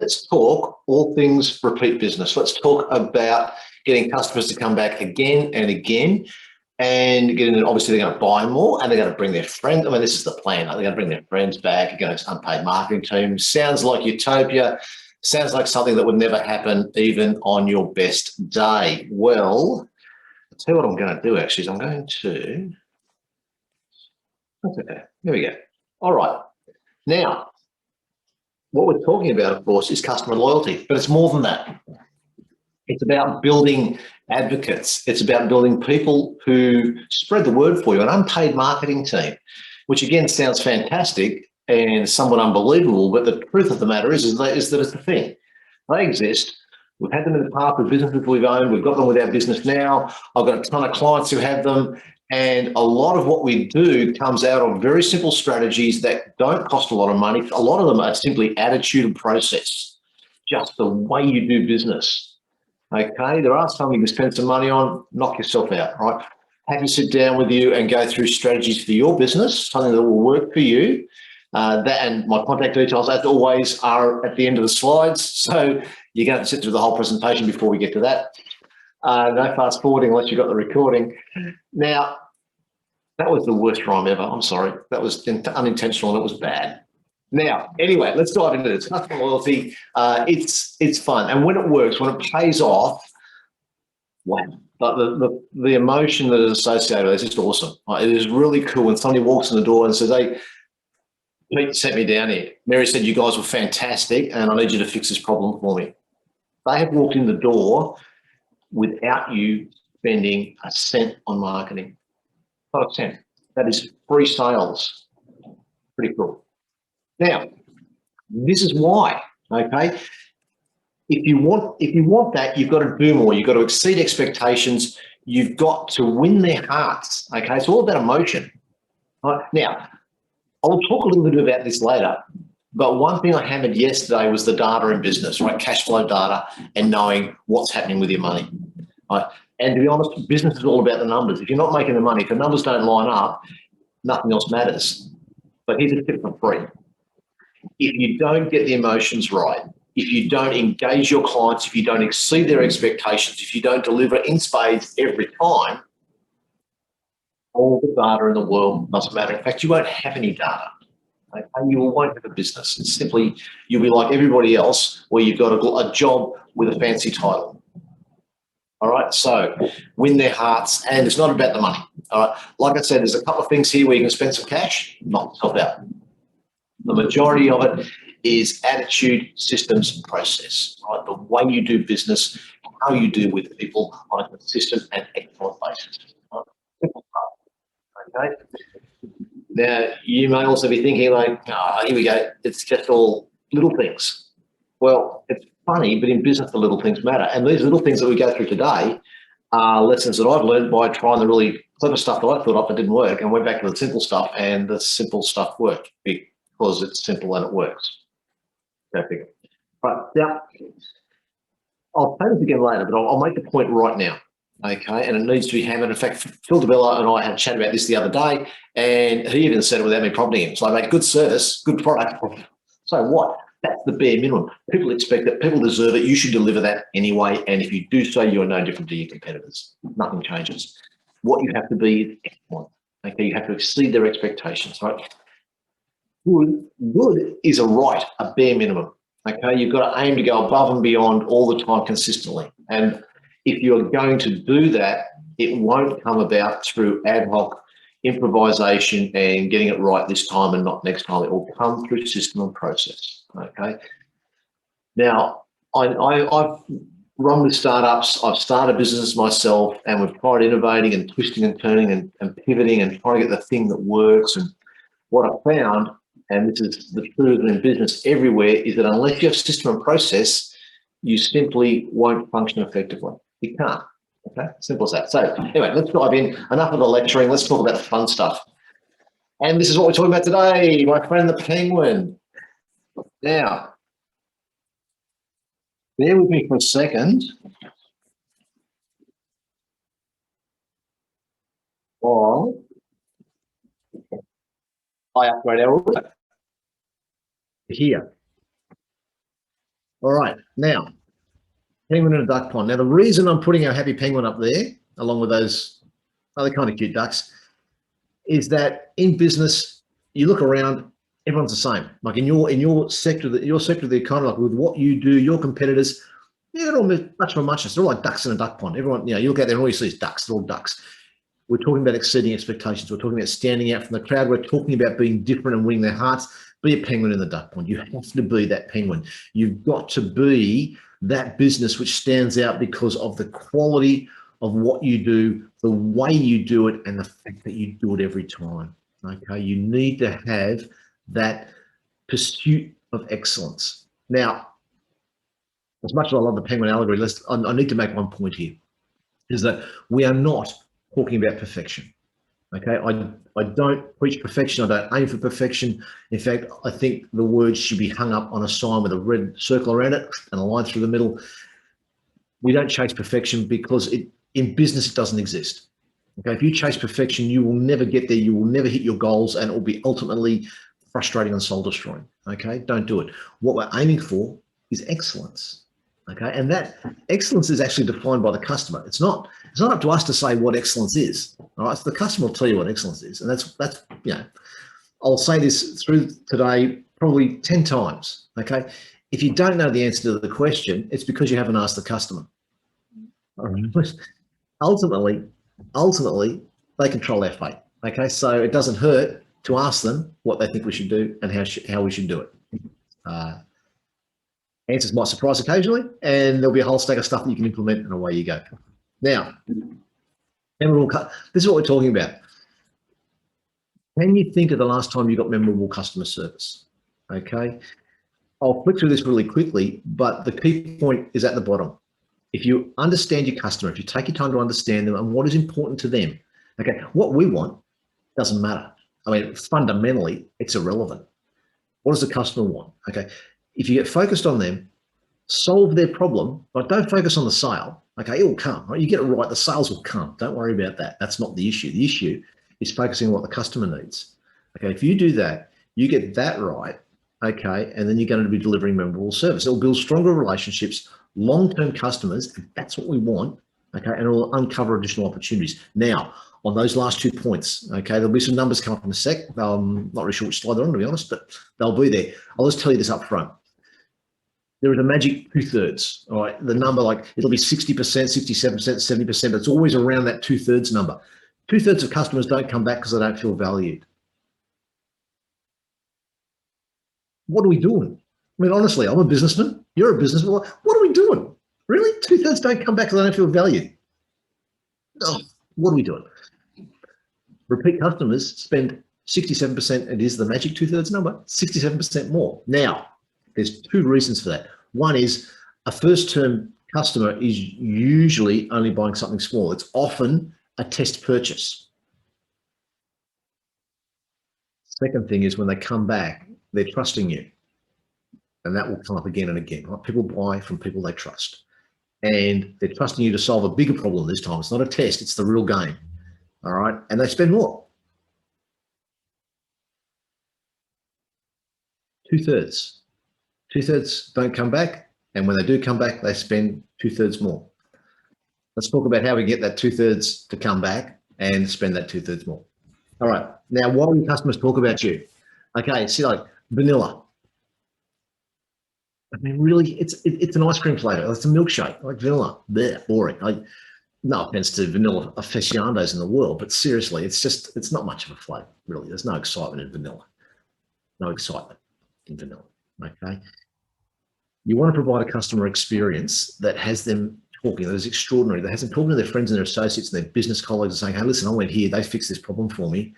Let's talk all things repeat business. Let's talk about getting customers to come back again and again, and getting, obviously they're going to buy more and they're going to bring their friends. I mean, this is the plan. They're going to bring their friends back. You're going to unpaid marketing team. Sounds like utopia. Sounds like something that would never happen even on your best day. Well, I'll tell you what I'm going to do actually is I'm going to, okay, there we go. All right. Now, what we're talking about, of course, is customer loyalty, but it's more than that. It's about building advocates. It's about building people who spread the word for you, an unpaid marketing team, which again sounds fantastic and somewhat unbelievable, but the truth of the matter is that it's a thing. They exist. We've had them in the past with businesses we've owned. We've got them with our business now. I've got a ton of clients who have them. And a lot of what we do comes out of very simple strategies that don't cost a lot of money. A lot of them are simply attitude and process, just the way you do business. Okay, there are some you can spend some money on, knock yourself out, right? Have you sit down with you and go through strategies for your business, something that will work for you. That and my contact details, as always, are at the end of the slides. So you're going to have to sit through the whole presentation before we get to that. No fast forwarding unless you've got the recording. Now, that was the worst rhyme ever. I'm sorry. That was unintentional and it was bad. Now, anyway, let's dive into this. Customer loyalty, it's fun. And when it works, when it pays off, wow, the emotion that is associated with it is just awesome. It is really cool when somebody walks in the door and says, hey, Pete sent me down here. Mary said you guys were fantastic and I need you to fix this problem for me. They have walked in the door without you spending a cent on marketing. Not a cent. That is free sales. Pretty cool. Now, this is why, okay? If you want that, you've got to do more. You've got to exceed expectations. You've got to win their hearts, okay? It's all about emotion. Right? Now, I'll talk a little bit about this later, but one thing I hammered yesterday was the data in business, right? Cash flow data and knowing what's happening with your money, right? And to be honest, business is all about the numbers. If you're not making the money, if the numbers don't line up, nothing else matters. But here's a tip for free. If you don't get the emotions right, if you don't engage your clients, if you don't exceed their expectations, if you don't deliver in spades every time, all the data in the world doesn't matter. In fact, you won't have any data. Okay? You won't have a business. It's simply, you'll be like everybody else where you've got a job with a fancy title. All right, so win their hearts, and it's not about the money. All right, like I said, there's a couple of things here where you can spend some cash, knock yourself out. The majority of it is attitude, systems, and process. Right, the way you do business, how you deal with people on a consistent and excellent basis. Right? Simple stuff. Okay. Now you may also be thinking like, here we go. It's just all little things. Well, it's funny, but in business, the little things matter. And these little things that we go through today are lessons that I've learned by trying the really clever stuff that I thought up that didn't work and went back to the simple stuff, and the simple stuff worked because it's simple and it works. Perfect. Right, now, I'll say this again later, but I'll make the point right now, okay? And it needs to be hammered. In fact, Phil DeBella and I had a chat about this the other day, and he even said it without me prompting him. So I make good service, good product. So what? That's the bare minimum. People expect it. People deserve it. You should deliver that anyway. And if you do so, you are no different to your competitors. Nothing changes. What you have to be is excellent. Okay, you have to exceed their expectations, right? Good is a right, a bare minimum. Okay, you've got to aim to go above and beyond all the time consistently. And if you're going to do that, it won't come about through ad hoc improvisation and getting it right this time and not next time. It will come through system and process. Okay. Now, I've run with startups. I've started businesses myself, and we've tried innovating and twisting and turning and pivoting and trying to get the thing that works. And what I found, and this is the truth in business everywhere, is that unless you have system and process, you simply won't function effectively. You can't. Okay, simple as that. So anyway, let's dive in. Enough of the lecturing. Let's talk about the fun stuff. And this is what we're talking about today, my friend the penguin. Now, bear with me for a second. While I upgrade our audio here. All right, now, penguin in a duck pond. Now, the reason I'm putting our happy penguin up there, along with those other kind of cute ducks, is that in business, you look around, everyone's the same. Like in your sector, your sector of the economy, like with what you do, your competitors, they're all much of a muchness. They're all like ducks in a duck pond. Everyone, you look out there and all you see is ducks. They're all ducks. We're talking about exceeding expectations. We're talking about standing out from the crowd. We're talking about being different and winning their hearts. Be a penguin in the duck pond. You have to be that penguin. You've got to be that business which stands out because of the quality of what you do, the way you do it, and the fact that you do it every time. Okay, you need to have that pursuit of excellence. Now, as much as I love the penguin allegory, I need to make one point here, is that we are not talking about perfection. Okay, I don't preach perfection. I don't aim for perfection. In fact, I think the word should be hung up on a sign with a red circle around it and a line through the middle. We don't chase perfection because in business, it doesn't exist. Okay, if you chase perfection, you will never get there. You will never hit your goals, and it will be ultimately frustrating and soul destroying. Okay, don't do it. What we're aiming for is excellence. Okay, and that excellence is actually defined by the customer. It's not up to us to say what excellence is. All right, so the customer will tell you what excellence is, and that's I'll say this through today probably 10 times. Okay, if you don't know the answer to the question, it's because you haven't asked the customer. All right. Ultimately, they control our fate. Okay, so it doesn't hurt to ask them what they think we should do and how we should do it. Answers might surprise occasionally, and there'll be a whole stack of stuff that you can implement, and away you go. Now, this is what we're talking about. Can you think of the last time you got memorable customer service? Okay, I'll flick through this really quickly, but the key point is at the bottom. If you understand your customer, if you take your time to understand them and what is important to them, okay, what we want doesn't matter. I mean, fundamentally, it's irrelevant. What does the customer want? Okay, if you get focused on them, solve their problem, but don't focus on the sale. Okay, it will come. Right? You get it right, the sales will come. Don't worry about that. That's not the issue. The issue is focusing on what the customer needs. Okay, if you do that, you get that right, okay, and then you're going to be delivering memorable service. It'll build stronger relationships, long-term customers, and that's what we want, okay, and it will uncover additional opportunities. Now, on those last 2 points, okay, there'll be some numbers coming up in a sec. Not really sure which slide they're on, to be honest, but they'll be there. I'll just tell you this up front. There is a magic 2/3, all right? The number, like, it'll be 60%, 67%, 70%, but it's always around that 2/3 number. 2/3 of customers don't come back because they don't feel valued. What are we doing? I mean, honestly, I'm a businessman. You're a businessman. What are we doing? Really? 2/3 don't come back because they don't feel valued. Oh, what are we doing? Repeat customers spend 67%, it is the magic 2/3 number, 67% more. Now, there's 2 reasons for that. One is a first-term customer is usually only buying something small. It's often a test purchase. Second thing is when they come back, they're trusting you. And that will come up again and again. Right? People buy from people they trust. And they're trusting you to solve a bigger problem this time. It's not a test, it's the real game. All right. And they spend more. 2/3. 2/3 don't come back. And when they do come back, they spend 2/3 more. Let's talk about how we get that 2/3 to come back and spend that 2/3 more. All right. Now, why do customers talk about you? Okay. See, like vanilla. I mean, really, it's an ice cream flavor. It's a milkshake, like vanilla. Blech, boring. No offense to vanilla aficionados in the world, but seriously, it's not much of a flavor, really. There's no excitement in vanilla. No excitement in vanilla, okay? You want to provide a customer experience that has them talking, that is extraordinary, that has them talking to their friends and their associates and their business colleagues and saying, hey, listen, I went here, they fixed this problem for me.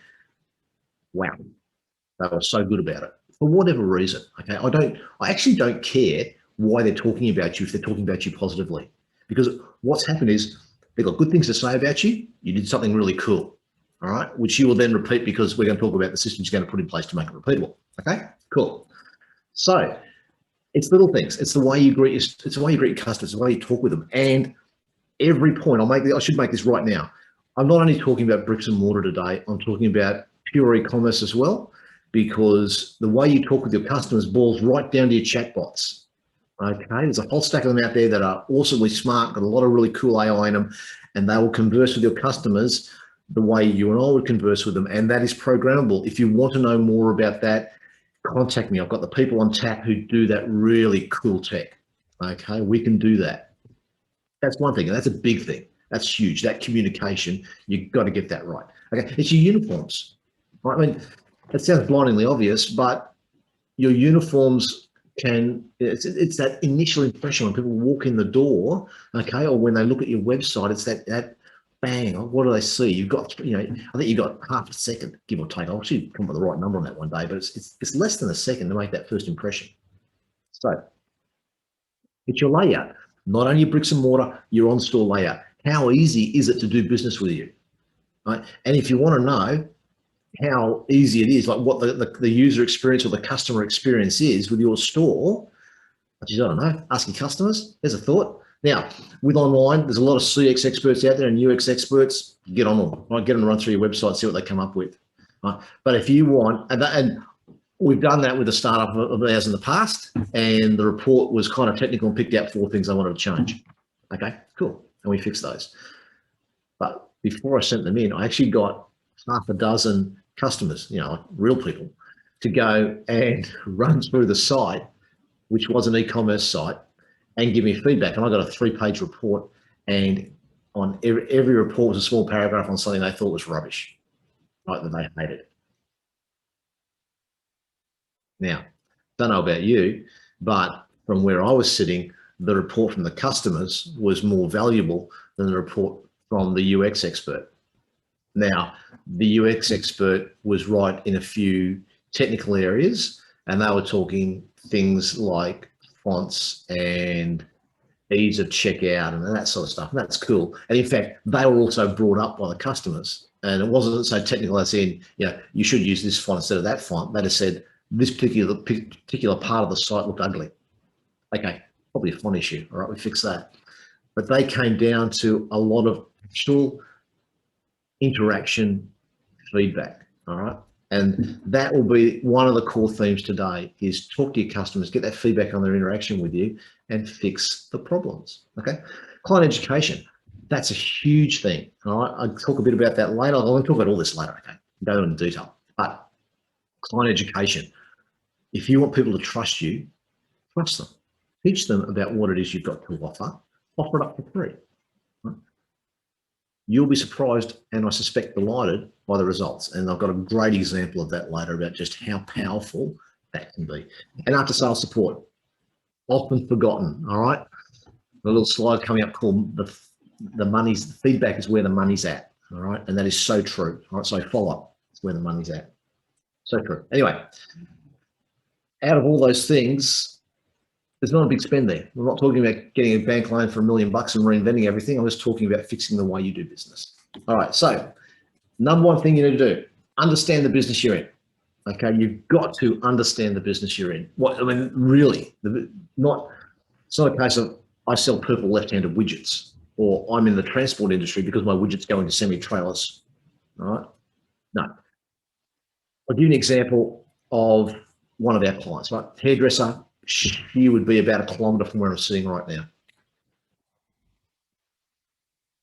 Wow, they were so good about it. For whatever reason, okay? I actually don't care why they're talking about you if they're talking about you positively. Because what's happened is they've got good things to say about you. You did something really cool, all right? Which you will then repeat because we're going to talk about the systems you're going to put in place to make it repeatable, okay? Cool. So it's little things. It's the way you greet your customers, the way you talk with them. And every point, I should make this right now. I'm not only talking about bricks and mortar today, I'm talking about pure e-commerce as well, because the way you talk with your customers boils right down to your chatbots. Okay, there's a whole stack of them out there that are awesomely smart, got a lot of really cool AI in them, and they will converse with your customers the way you and I would converse with them, and that is programmable. If you want to know more about that, contact me. I've got the people on tap who do that really cool tech. Okay, we can do that. That's one thing, and that's a big thing. That's huge. That communication, you've got to get that right. Okay, it's your uniforms. Right? I mean, it sounds blindingly obvious, but your uniforms it's that initial impression when people walk in the door, okay, or when they look at your website, it's that bang, what do they see? You've got, I think you've got half a second, give or take. I'll actually come up with the right number on that one day, but it's less than a second to make that first impression. So it's your layout, not only your bricks and mortar, your on-store layout. How easy is it to do business with you? Right? And if you want to know how easy it is, like what the user experience or the customer experience is with your store, I don't know, ask your customers. There's a thought. Now, with online, there's a lot of CX experts out there and UX experts. Get on them. Right? Get them to run through your website, see what they come up with. Right? But if you want, and we've done that with a startup of ours in the past, and the report was kind of technical and picked out 4 things I wanted to change. Okay, cool. And we fixed those. But before I sent them in, I actually got half a dozen customers, like real people, to go and run through the site, which was an e-commerce site, and give me feedback. And I got a 3-page report, and on every report was a small paragraph on something they thought was rubbish, right, that they hated. Now, don't know about you, but from where I was sitting, the report from the customers was more valuable than the report from the UX expert. Now, the UX expert was right in a few technical areas, and they were talking things like fonts and ease of checkout and that sort of stuff. And that's cool. And in fact, they were also brought up by the customers. And it wasn't so technical as in, you should use this font instead of that font. They just said this particular part of the site looked ugly. Okay, probably a font issue. All right, we fixed that. But they came down to a lot of actual interaction feedback. All right. And that will be one of the core themes today, is talk to your customers, get that feedback on their interaction with you, and fix the problems. Okay. Client education, that's a huge thing. All right. I'll talk a bit about that later. I'll talk about all this later. Okay. Go into detail. But client education, if you want people to trust you, trust them. Teach them about what it is you've got to offer it up for free. Right? You'll be surprised, and I suspect delighted, by the results. And I've got a great example of that later about just how powerful that can be. And after sales support, often forgotten. All right. The little slide coming up called the feedback is where the money's at. All right. And that is so true. All right. So follow up is where the money's at. So true. Anyway, out of all those things, there's not a big spend there. We're not talking about getting a bank loan for $1 million and reinventing everything. I'm just talking about fixing the way you do business. All right. So number one thing you need to do, understand the business you're in. Okay. You've got to understand the business you're in. Really, it's not a case of I sell purple left-handed widgets, or I'm in the transport industry because my widgets go into semi-trailers. All right. No. I'll give you an example of one of our clients, right? Hairdresser, she would be about 1 kilometre from where I'm sitting right now.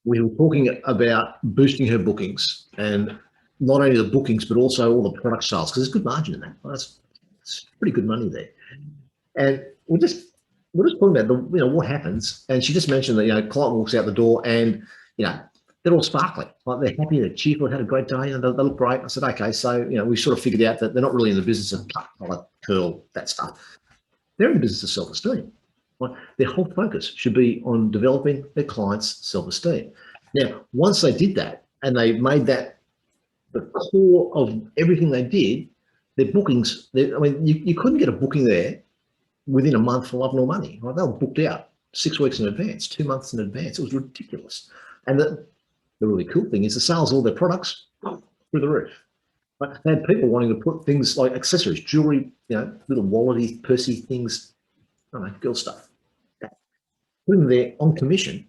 We were talking about boosting her bookings, and not only the bookings, but also all the product sales, because there's good margin in that. It's pretty good money there. And we're just talking about what happens. And she just mentioned that, client walks out the door and, they're all sparkling. Like, they're happy, they're cheerful, had a great day, and they look great. I said, okay, so, we sort of figured out that they're not really in the business of cut, color, curl, that stuff. They're in the business of self-esteem. Right? Their whole focus should be on developing their clients' self-esteem. Now, once they did that and they made that the core of everything they did, their bookings, you couldn't get a booking there within a month for love nor money. Right? They were booked out 6 weeks in advance, 2 months in advance. It was ridiculous. And the really cool thing is the sales of all their products through the roof. Right? They had people wanting to put things like accessories, jewelry, little wallety, pursey things, I don't know, girl stuff. Put them there on commission,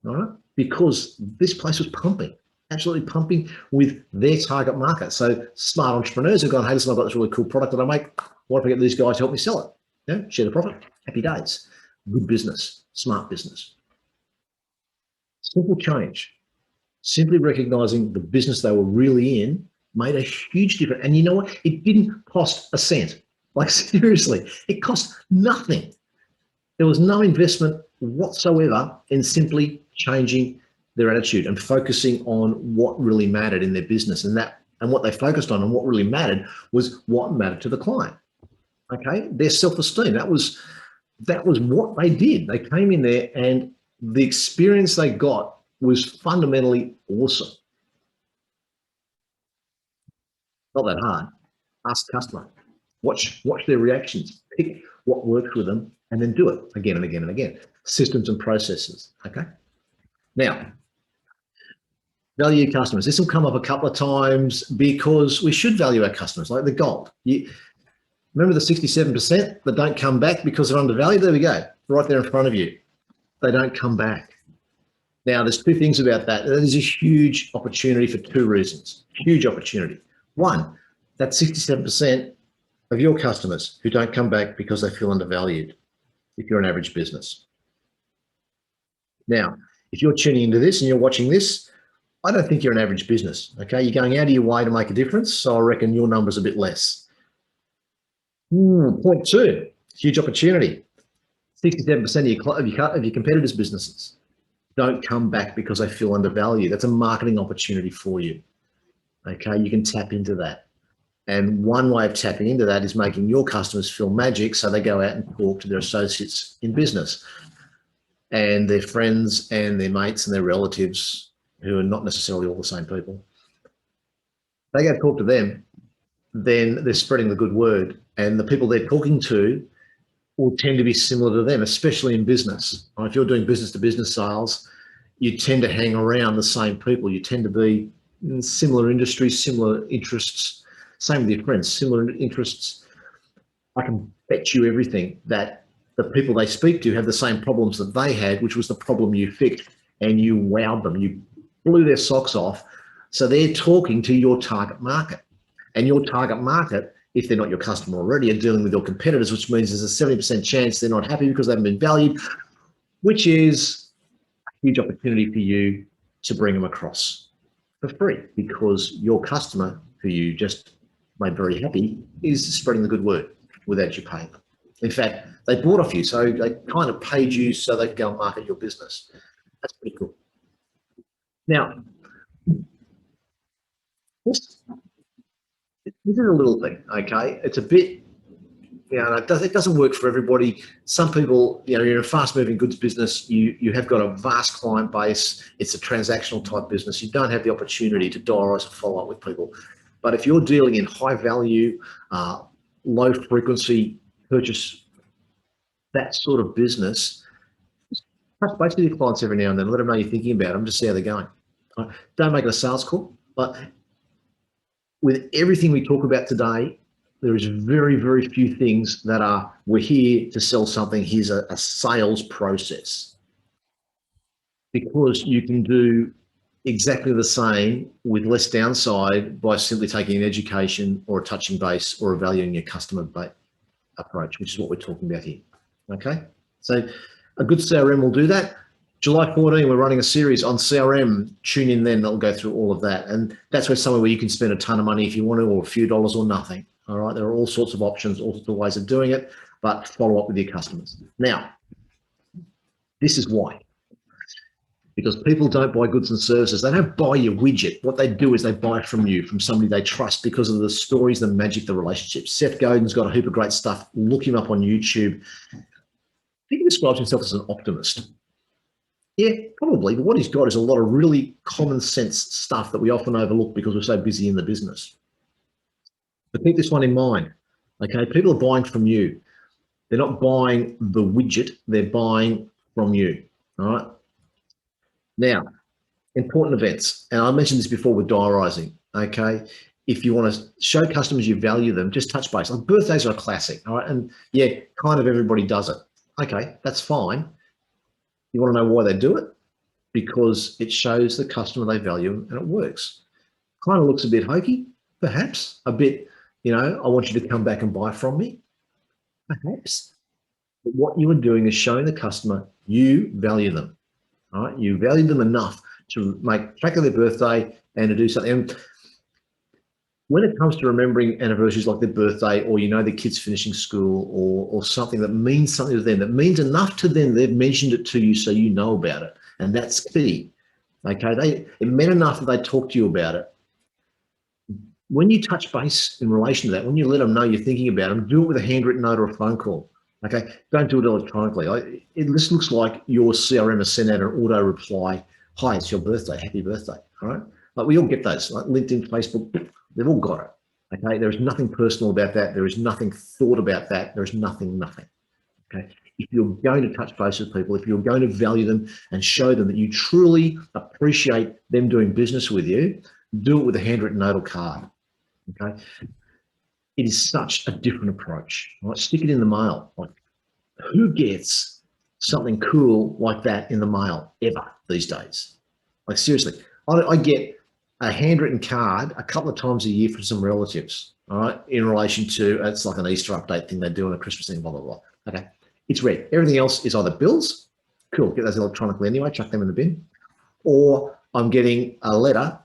all right? Because this place was pumping, absolutely pumping with their target market. So smart entrepreneurs have gone, hey, listen, I've got this really cool product that I make. What if I get these guys to help me sell it? Share the profit, happy days. good business, smart business. Simple change. Simply recognizing the business they were really in made a huge difference. And you know what? It didn't cost a cent. Like seriously, it cost nothing. There was no investment whatsoever in simply changing their attitude and focusing on what really mattered in their business. And what they focused on and what really mattered was what mattered to the client. Okay, their self-esteem. That was what they did. They came in there and the experience they got was fundamentally awesome. Not that hard. Ask the customer. Watch their reactions. Pick what works with them and then do it again and again and again. Systems and processes, okay? Now, value customers. This will come up a couple of times because we should value our customers, like the gold. Remember the 67% that don't come back because they're undervalued? There we go, right there in front of you. They don't come back. Now, there's two things about that. There's a huge opportunity for two reasons. Huge opportunity. One, that 67% of your customers who don't come back because they feel undervalued if you're an average business. Now, if you're tuning into this and you're watching this, I don't think you're an average business, okay? You're going out of your way to make a difference, so I reckon your number's a bit less. Point two, huge opportunity. 67% of your competitors' businesses don't come back because they feel undervalued. That's a marketing opportunity for you, okay? You can tap into that. And one way of tapping into that is making your customers feel magic so they go out and talk to their associates in business and their friends and their mates and their relatives who are not necessarily all the same people. They go talk to them, then they're spreading the good word, and the people they're talking to will tend to be similar to them, especially in business. If you're doing business-to-business sales, you tend to hang around the same people. You tend to be in similar industries, similar interests. Same with your friends, similar interests. I can bet you everything that the people they speak to have the same problems that they had, which was the problem you fixed, and you wowed them. You blew their socks off. So they're talking to your target market. And your target market, if they're not your customer already, are dealing with your competitors, which means there's a 70% chance they're not happy because they haven't been valued, which is a huge opportunity for you to bring them across for free because your customer, who you just made very happy, is spreading the good word without you paying them. In fact, they bought off you, so they kind of paid you so they can go and market your business. That's pretty cool. Now, this is a little thing, okay? It's a bit, it doesn't work for everybody. Some people, you're in a fast-moving goods business, you have got a vast client base, it's a transactional type business, you don't have the opportunity to diarise and follow up with people. But if you're dealing in high value, low frequency purchase, that sort of business, touch base with your clients every now and then, let them know you're thinking about them, just see how they're going. Don't make it a sales call, but with everything we talk about today, there is very, very few things that are, we're here to sell something, here's a sales process. Because you can do exactly the same with less downside by simply taking an education or a touching base or evaluating your customer approach, which is what we're talking about here, okay? So a good CRM will do that. July 14, we're running a series on CRM. Tune in then, that'll go through all of that. And that's somewhere where you can spend a ton of money if you want to, or a few dollars or nothing, all right? There are all sorts of options, all sorts of ways of doing it, but follow up with your customers. Now, this is why. Because people don't buy goods and services. They don't buy your widget. What they do is they buy from you, from somebody they trust because of the stories, the magic, the relationships. Seth Godin's got a heap of great stuff. Look him up on YouTube. I think he describes himself as an optimist. Yeah, probably. But what he's got is a lot of really common sense stuff that we often overlook because we're so busy in the business. But keep this one in mind, okay? People are buying from you. They're not buying the widget. They're buying from you, all right? Now, important events, and I mentioned this before with diarising, okay? If you want to show customers you value them, just touch base. Like birthdays are a classic, all right? And yeah, kind of everybody does it. Okay, that's fine. You want to know why they do it? Because it shows the customer they value and it works. Kind of looks a bit hokey, perhaps. A bit, I want you to come back and buy from me, perhaps. But what you are doing is showing the customer you value them. All right, you value them enough to make track of their birthday and to do something. And when it comes to remembering anniversaries like their birthday, or their kids finishing school, or something that means something to them, that means enough to them, they've mentioned it to you so you know about it, and that's key. Okay, it meant enough that they talk to you about it. When you touch base in relation to that, when you let them know you're thinking about them, do it with a handwritten note or a phone call. Okay, don't do it electronically. It just looks like your CRM has sent out an auto reply. Hi, it's your birthday. Happy birthday. All right. Like, we all get those. Like LinkedIn, Facebook, they've all got it. Okay. There is nothing personal about that. There is nothing thought about that. There is nothing. Okay. If you're going to touch base with people, if you're going to value them and show them that you truly appreciate them doing business with you, do it with a handwritten note or card. Okay. It is such a different approach. Right? Stick it in the mail. Like, who gets something cool like that in the mail ever these days? Like, seriously, I get a handwritten card a couple of times a year from some relatives, all right, in relation to, it's like an Easter update thing they do on a Christmas thing, blah, blah, blah. Okay, it's red. Everything else is either bills, cool, get those electronically anyway, chuck them in the bin, or I'm getting a letter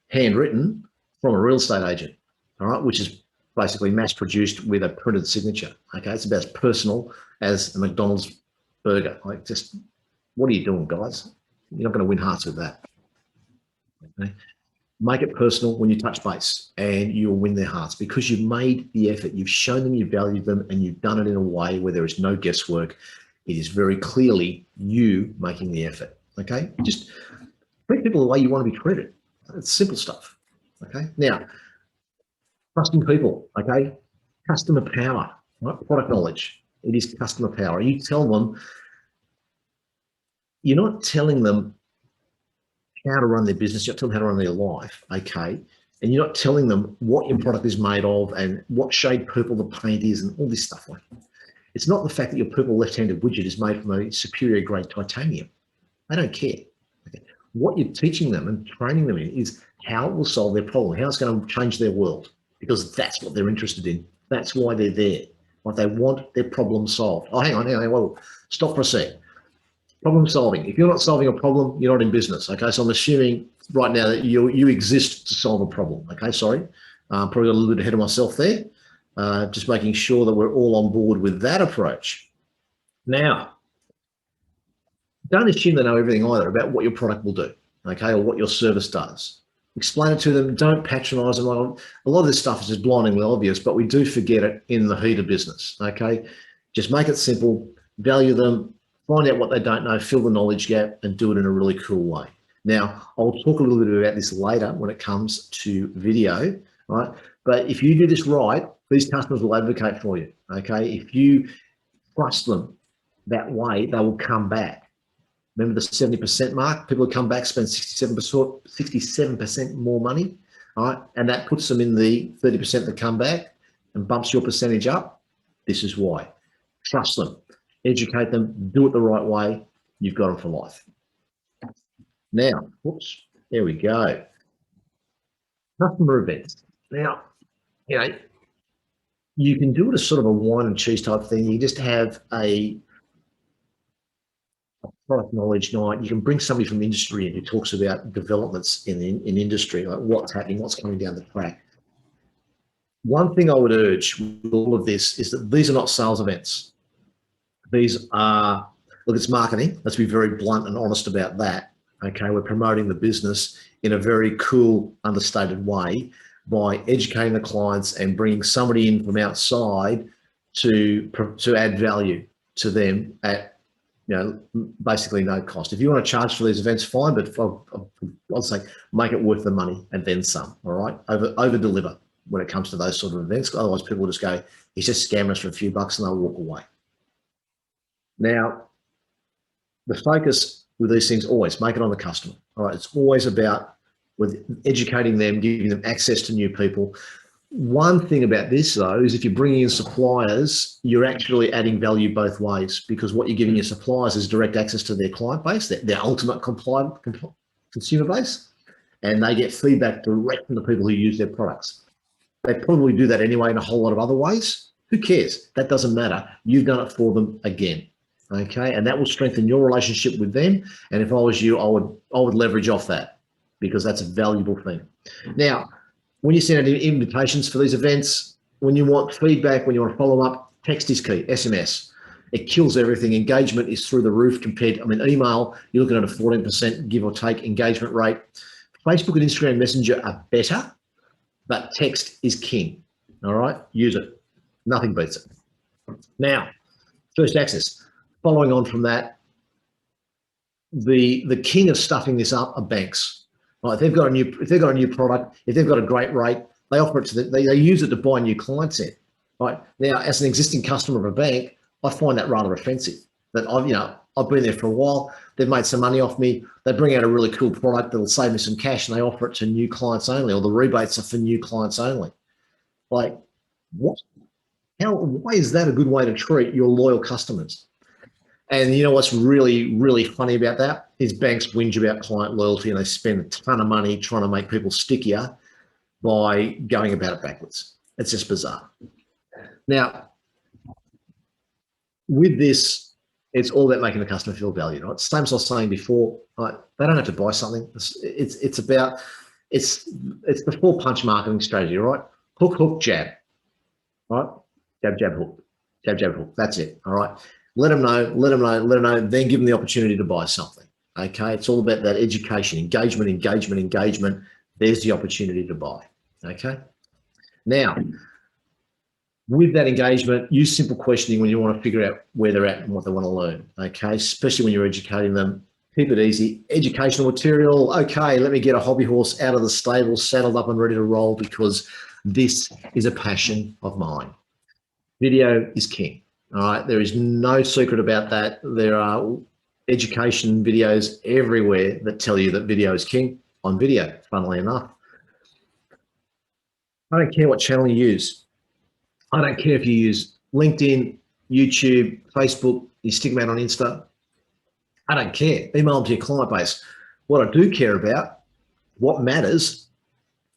handwritten from a real estate agent, all right, which is basically mass produced with a printed signature. Okay, it's about as personal as a McDonald's burger. Like, just, what are you doing, guys? You're not going to win hearts with that. Okay? Make it personal when you touch base, and you'll win their hearts because you've made the effort. You've shown them you value them, and you've done it in a way where there is no guesswork. It is very clearly you making the effort. Okay, just treat people the way you want to be treated. It's simple stuff. Okay, now, trusting people. Okay, customer power, right? Product knowledge. It is customer power. You tell them, you're not telling them how to run their business, you're telling them how to run their life, okay? And you're not telling them what your product is made of and what shade purple the paint is and all this stuff. Like, it's not the fact that your purple left-handed widget is made from a superior grade titanium. They don't care. Okay? What you're teaching them and training them in is how it will solve their problem, how it's going to change their world, because that's what they're interested in. That's why they're there. Like, they want their problem solved. Oh, hang on, whoa, stop for a sec. Problem solving. If you're not solving a problem, you're not in business. Okay, so I'm assuming right now that you exist to solve a problem. Okay, sorry, probably got a little bit ahead of myself there. Just making sure that we're all on board with that approach. Now, don't assume they know everything either about what your product will do, okay, or what your service does. Explain it to them. Don't patronise them. A lot of this stuff is just blindingly obvious, but we do forget it in the heat of business. Okay, just make it simple. Value them. Find out what they don't know, fill the knowledge gap, and do it in a really cool way. Now, I'll talk a little bit about this later when it comes to video, right? But if you do this right, these customers will advocate for you, okay? If you trust them that way, they will come back. Remember the 70% mark? People who come back spend 67% more money, all right? And that puts them in the 30% that come back and bumps your percentage up. This is why. Trust them. Educate them, do it the right way, you've got them for life. Now, whoops, there we go. Customer events. Now, you can do it as sort of a wine and cheese type thing. You just have a product knowledge night. You can bring somebody from the industry in who talks about developments in industry, like what's happening, what's coming down the track. One thing I would urge with all of this is that these are not sales events. These are, look, it's marketing. Let's be very blunt and honest about that. Okay, we're promoting the business in a very cool, understated way by educating the clients and bringing somebody in from outside to add value to them at, basically no cost. If you want to charge for these events, fine, but I'll say make it worth the money and then some. All right, over deliver when it comes to those sort of events. Otherwise, people will just go, he's just scamming us for a few bucks, and they'll walk away. Now, the focus with these things, always make it on the customer. All right, it's always about with educating them, giving them access to new people. One thing about this, though, is if you're bringing in suppliers, you're actually adding value both ways, because what you're giving your suppliers is direct access to their client base, their ultimate compliant consumer base, and they get feedback direct from the people who use their products. They probably do that anyway in a whole lot of other ways, Who cares? That doesn't matter. You've done it for them again. Okay, and that will strengthen your relationship with them. And if I was you, I would leverage off that, because that's a valuable thing. Now, when you send out invitations for these events, when you want feedback, when you want to follow up, text is key, SMS. It kills everything. Engagement is through the roof compared, email, you're looking at a 14% give or take engagement rate. Facebook and Instagram Messenger are better, but text is king. All right, use it. Nothing beats it. Now, first access. Following on from that, the king of stuffing this up are banks. Right? If they've got a new product, if they've got a great rate, they offer it to they use it to buy new clients in. Right now, as an existing customer of a bank, I find that rather offensive. That I've been there for a while. They've made some money off me. They bring out a really cool product that'll save me some cash, and they offer it to new clients only, or the rebates are for new clients only. Like, what? Why is that a good way to treat your loyal customers? And you know what's really, really funny about that is banks whinge about client loyalty, and they spend a ton of money trying to make people stickier by going about it backwards. It's just bizarre. Now, with this, it's all about making the customer feel valued, right? Same as I was saying before, right? They don't have to buy something. It's the 4-punch marketing strategy, right? Hook, hook, jab, right? Jab, jab, hook, jab, jab, hook. That's it, all right? Let them know, then give them the opportunity to buy something, okay? It's all about that education, engagement. There's the opportunity to buy, okay? Now, with that engagement, use simple questioning when you want to figure out where they're at and what they want to learn, okay? Especially when you're educating them. Keep it easy. Educational material, okay, let me get a hobby horse out of the stable, saddled up and ready to roll, because this is a passion of mine. Video is king. All right, there is no secret about that. There are education videos everywhere that tell you that video is king on video, funnily enough. I don't care what channel you use. I don't care if you use LinkedIn, YouTube, Facebook, you stick them out on Insta. I don't care. Email them to your client base. What I do care about, what matters,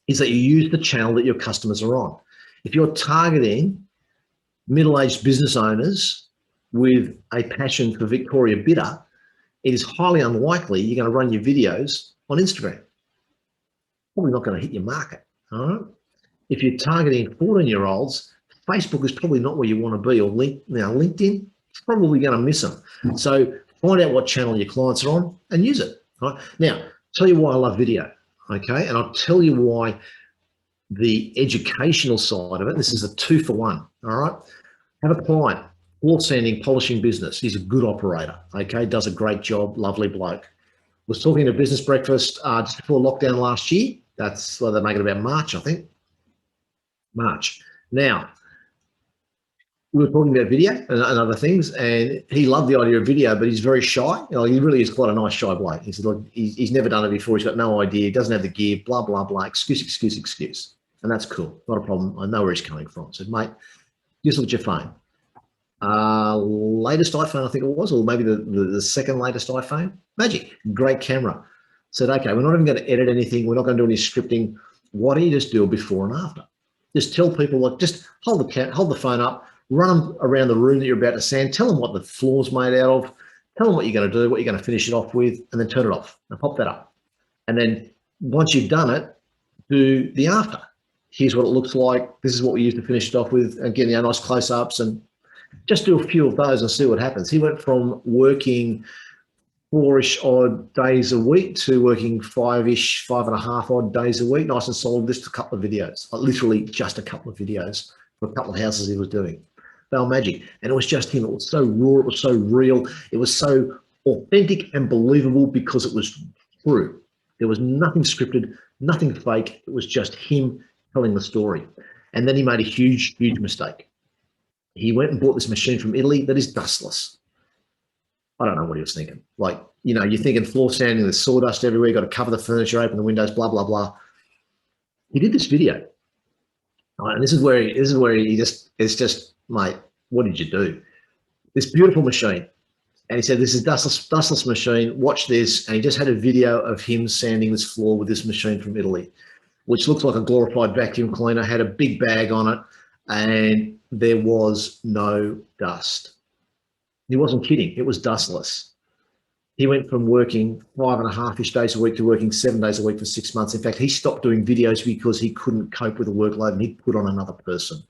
is that you use the channel that your customers are on. If you're targeting middle-aged business owners with a passion for Victoria Bitter, it is highly unlikely you're going to run your videos on Instagram. Probably not going to hit your market. All right? If you're targeting 14-year-olds, Facebook is probably not where you want to be, or LinkedIn, it's probably going to miss them. So find out what channel your clients are on and use it. Right? Now, tell you why I love video, okay? And I'll tell you why the educational side of it, this is a 2-for-1, all right? Have a client, floor sanding, polishing business. He's a good operator, okay? Does a great job, lovely bloke. Was talking to Business Breakfast just before lockdown last year. That's why they make it about March, I think. March. Now, we were talking about video and other things, and he loved the idea of video, but he's very shy. He really is quite a nice shy bloke. He said, look, he's never done it before. He's got no idea. He doesn't have the gear, blah, blah, blah, excuse. And that's cool, not a problem. I know where he's coming from. I said, mate, just look at your phone. Latest iPhone, I think it was, or maybe the second latest iPhone. Magic, great camera. Said, okay, we're not even going to edit anything. We're not going to do any scripting. Why don't you just do a before and after? Just tell people, like, just hold the phone up, run them around the room that you're about to sand, tell them what the floor's made out of, tell them what you're going to do, what you're going to finish it off with, and then turn it off and pop that up. And then once you've done it, do the after. Here's what it looks like. This is what we use to finish it off with. Again, nice close-ups, and just do a few of those and see what happens. He went from working 4-ish odd days a week to working 5-ish, 5.5 odd days a week, nice and solid, just a couple of videos, like literally just a couple of videos for a couple of houses he was doing. They were magic. And it was just him. It was so raw. It was so real. It was so authentic and believable because it was true. There was nothing scripted, nothing fake. It was just him telling the story. And then he made a huge, huge mistake. He went and bought this machine from Italy that is dustless. I don't know what he was thinking. Like, you're thinking floor sanding, there's sawdust everywhere, you've got to cover the furniture, open the windows, blah, blah, blah. He did this video. And this is where it's just, mate, what did you do? This beautiful machine. And he said, this is dustless machine, watch this. And he just had a video of him sanding this floor with this machine from Italy, which looks like a glorified vacuum cleaner, had a big bag on it. And there was no dust. He wasn't kidding. It was dustless. He went from working 5.5-ish days a week to working 7 days a week for 6 months. In fact, he stopped doing videos because he couldn't cope with the workload and he put on another person.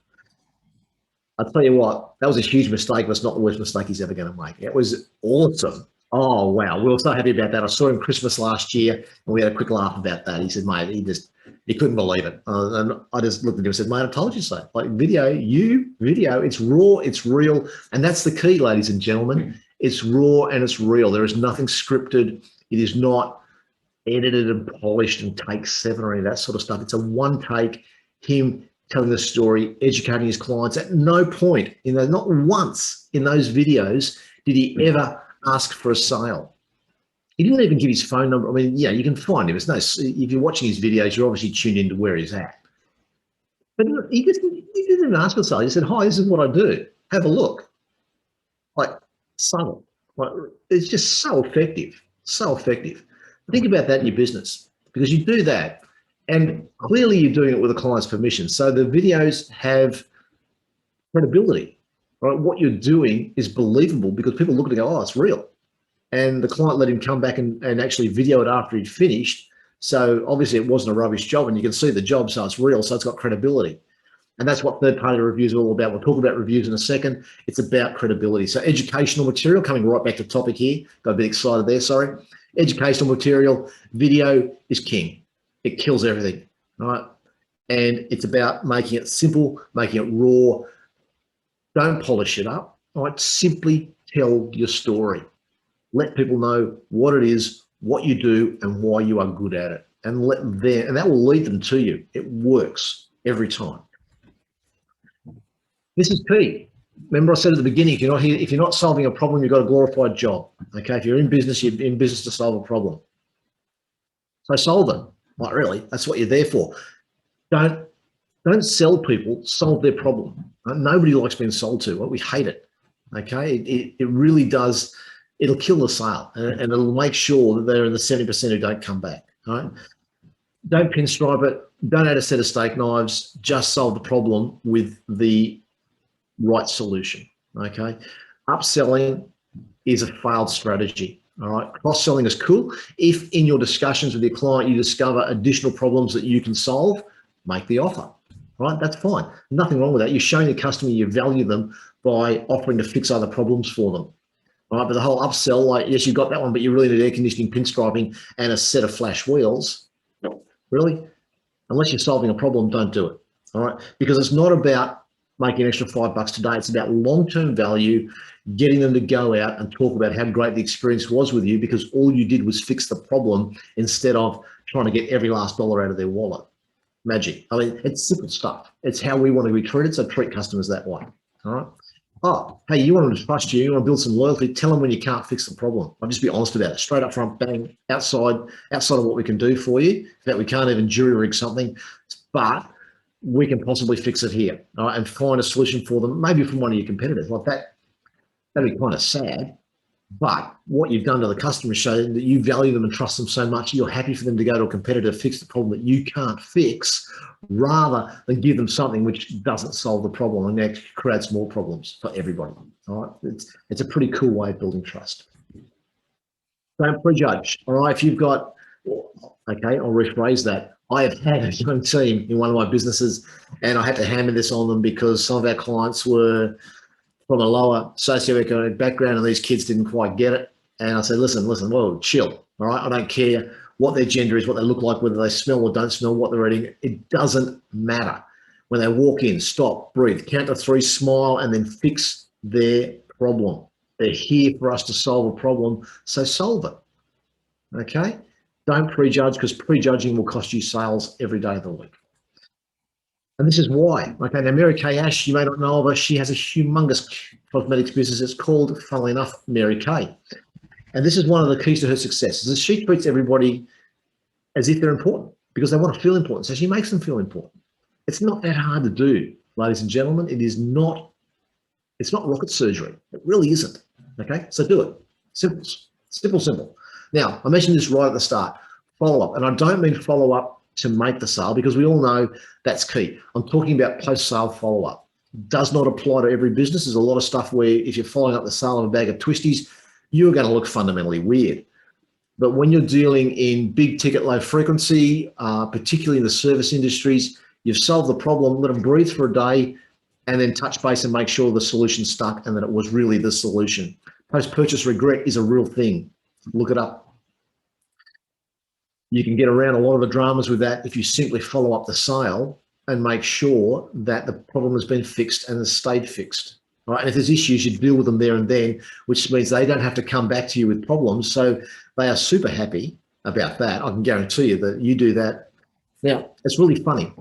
I'll tell you what, that was a huge mistake, but it's not the worst mistake he's ever going to make. It was awesome. Oh, wow. We were so happy about that. I saw him Christmas last year and we had a quick laugh about that. He said, mate, he couldn't believe it. And I just looked at him and said, mate, I told you so. Like video, it's raw, it's real. And that's the key, ladies and gentlemen. It's raw and it's real. There is nothing scripted. It is not edited and polished and take 7 or any of that sort of stuff. It's a one take, him telling the story, educating his clients. At no point, not once in those videos did he ever ask for a sale. He didn't even give his phone number. I mean, yeah, you can find him. If you're watching his videos, you're obviously tuned into where he's at. But he didn't even ask for a sale. He said, hi, this is what I do. Have a look. Like, subtle. Like, it's just so effective, so effective. Think about that in your business, because you do that and clearly you're doing it with a client's permission. So the videos have credibility, right? What you're doing is believable because people look at it and go, oh, it's real. And the client let him come back and actually video it after he'd finished. So obviously it wasn't a rubbish job and you can see the job, so it's real, so it's got credibility. And that's what third-party reviews are all about. We'll talk about reviews in a second. It's about credibility. So educational material, coming right back to topic here. Got a bit excited there, sorry. Educational material, video is king. It kills everything, right? And it's about making it simple, making it raw. Don't polish it up, right? Simply tell your story. Let people know what it is, what you do, and why you are good at it. And that will lead them to you. It works every time. This is key. Remember I said at the beginning, if you're not solving a problem, you've got a glorified job. Okay, if you're in business, you're in business to solve a problem. So solve it. Like really, that's what you're there for. Don't sell people, solve their problem. Nobody likes being sold to. We hate it. Okay, it really does. It'll kill the sale and it'll make sure that they're in the 70% who don't come back. All right. Don't pinstripe it. Don't add a set of steak knives. Just solve the problem with the right solution. Okay. Upselling is a failed strategy. All right. Cross-selling is cool. If in your discussions with your client, you discover additional problems that you can solve, make the offer. Right. That's fine. Nothing wrong with that. You're showing the customer you value them by offering to fix other problems for them. All right. But the whole upsell, like, yes, you got that one, but you really need air conditioning, pinstriping, and a set of flash wheels. Really? Unless you're solving a problem, don't do it. All right. Because it's not about making an extra $5 today. It's about long-term value, getting them to go out and talk about how great the experience was with you because all you did was fix the problem instead of trying to get every last dollar out of their wallet. Magic. I mean, it's simple stuff. It's how we want to be treated, so treat customers that way. All right. Oh, hey, you want them to trust you, you want to build some loyalty, tell them when you can't fix the problem. I'll just be honest about it. Straight up front, bang, outside of what we can do for you, that we can't even jury rig something, but we can possibly fix it here, all right, and find a solution for them, maybe from one of your competitors. Like that'd be kind of sad. But what you've done to the customer is show that you value them and trust them so much, you're happy for them to go to a competitor to fix the problem that you can't fix, rather than give them something which doesn't solve the problem and actually creates more problems for everybody. All right, it's a pretty cool way of building trust. Don't prejudge. All right, if you've got, okay, I'll rephrase that. I have had a young team in one of my businesses, and I had to hammer this on them because some of our clients were from a lower socioeconomic background and these kids didn't quite get it. And I said, listen, whoa, chill. All right. I don't care what their gender is, what they look like, whether they smell or don't smell, what they're eating. It doesn't matter. When they walk in, stop, breathe, count to 3, smile, and then fix their problem. They're here for us to solve a problem. So solve it. Okay. Don't prejudge, because prejudging will cost you sales every day of the week. And this is why. Okay, now Mary Kay Ash, you may not know of her, she has a humongous cosmetics business. It's called, funnily enough, Mary Kay. And this is one of the keys to her success, is that she treats everybody as if they're important because they want to feel important. So she makes them feel important. It's not that hard to do, ladies and gentlemen. It's not rocket surgery. It really isn't. Okay, so do it. Simple, simple, simple. Now, I mentioned this right at the start, follow-up. And I don't mean follow-up to make the sale, because we all know that's key. I'm talking about post-sale follow-up. Does not apply to every business. There's a lot of stuff where if you're following up the sale of a bag of twisties, you're going to look fundamentally weird. But when you're dealing in big ticket, low frequency, particularly in the service industries, you've solved the problem, let them breathe for a day, and then touch base and make sure the solution stuck and that it was really the solution. Post-purchase regret is a real thing. Look it up. You can get around a lot of the dramas with that if you simply follow up the sale and make sure that the problem has been fixed and has stayed fixed. Right? And if there's issues, you deal with them there and then, which means they don't have to come back to you with problems. So they are super happy about that. I can guarantee you that you do that. Now, it's really funny.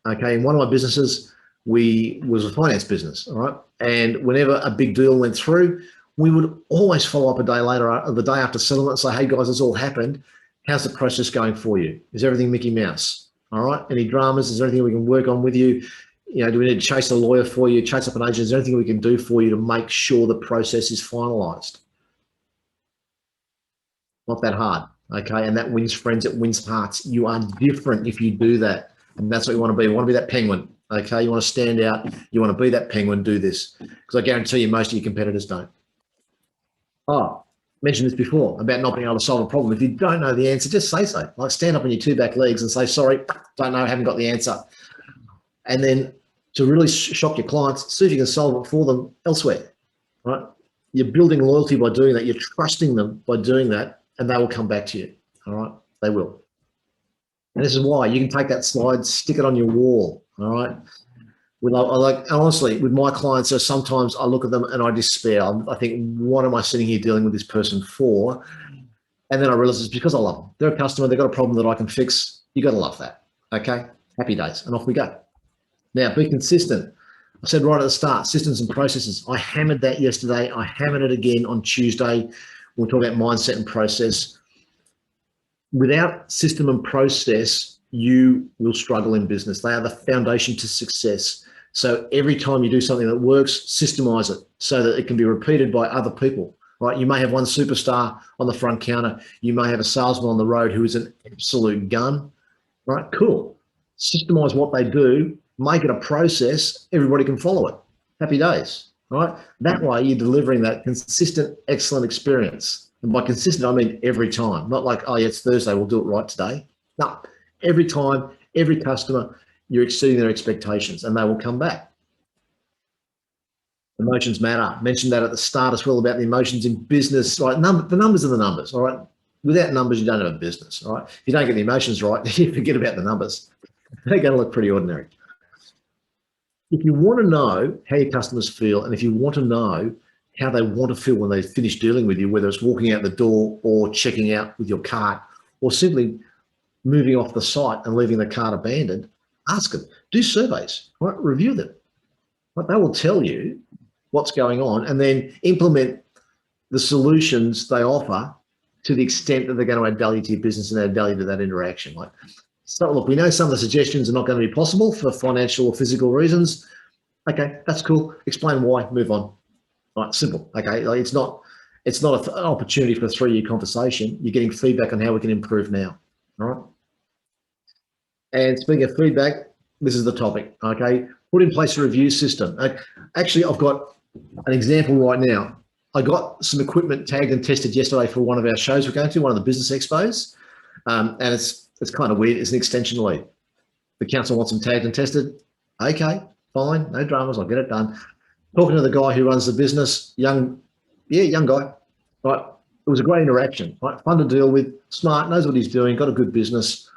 Okay, in one of my businesses, was a finance business, all right? And whenever a big deal went through, we would always follow up a day later, the day after settlement, and say, hey guys, this all happened. How's the process going for you? Is everything Mickey Mouse? All right, any dramas? Is there anything we can work on with you? You know, do we need to chase a lawyer for you, chase up an agent? Is there anything we can do for you to make sure the process is finalized? Not that hard, okay? And that wins friends, it wins hearts. You are different if you do that. And that's what you want to be. You want to be that penguin, okay? You want to stand out. You want to be that penguin, do this. Because I guarantee you most of your competitors don't. Oh, mentioned this before about not being able to solve a problem. If you don't know the answer, just say so. Like stand up on your two back legs and say, sorry, don't know, haven't got the answer. And then to really shock your clients, see if you can solve it for them elsewhere, right? You're building loyalty by doing that. You're trusting them by doing that, and they will come back to you, all right? They will. And this is why you can take that slide, stick it on your wall, all right? Honestly, with my clients, sometimes I look at them and I despair. I think, what am I sitting here dealing with this person for? And then I realize it's because I love them. They're a customer. They've got a problem that I can fix. You got to love that, okay? Happy days, and off we go. Now, be consistent. I said right at the start, systems and processes. I hammered that yesterday. I hammered it again on Tuesday. We'll talk about mindset and process. Without system and process, you will struggle in business. They are the foundation to success. So every time you do something that works, systemize it so that it can be repeated by other people, right? You may have one superstar on the front counter. You may have a salesman on the road who is an absolute gun, right? Cool. Systemize what they do. Make it a process, everybody can follow it. Happy days, right? That way you're delivering that consistent, excellent experience. And by consistent, I mean every time, not like, oh yeah, it's Thursday, we'll do it right today. No, every time, every customer, you're exceeding their expectations and they will come back. Emotions matter. Mentioned that at the start as well about the emotions in business, right? The numbers are the numbers, all right? Without numbers, you don't have a business, all right? If you don't get the emotions right, you forget about the numbers. They're going to look pretty ordinary. If you want to know how your customers feel, and if you want to know how they want to feel when they finish dealing with you, whether it's walking out the door or checking out with your cart or simply moving off the site and leaving the cart abandoned, ask them. Do surveys, right? Review them. Right? They will tell you what's going on and then implement the solutions they offer to the extent that they're going to add value to your business and add value to that interaction. Like, so look, we know some of the suggestions are not going to be possible for financial or physical reasons. Okay, that's cool. Explain why, move on. All right, simple, okay? Like it's not an opportunity for a 3-year conversation. You're getting feedback on how we can improve now, all right? And speaking of feedback, this is the topic, okay? Put in place a review system. Actually, I've got an example right now. I got some equipment tagged and tested yesterday for one of our shows we're going to, one of the business expos, and it's kind of weird. It's an extension lead. The council wants them tagged and tested. Okay, fine, no dramas. I'll get it done. Talking to the guy who runs the business, young guy. Right, it was a great interaction. Right, fun to deal with. Smart, knows what he's doing. Got a good business.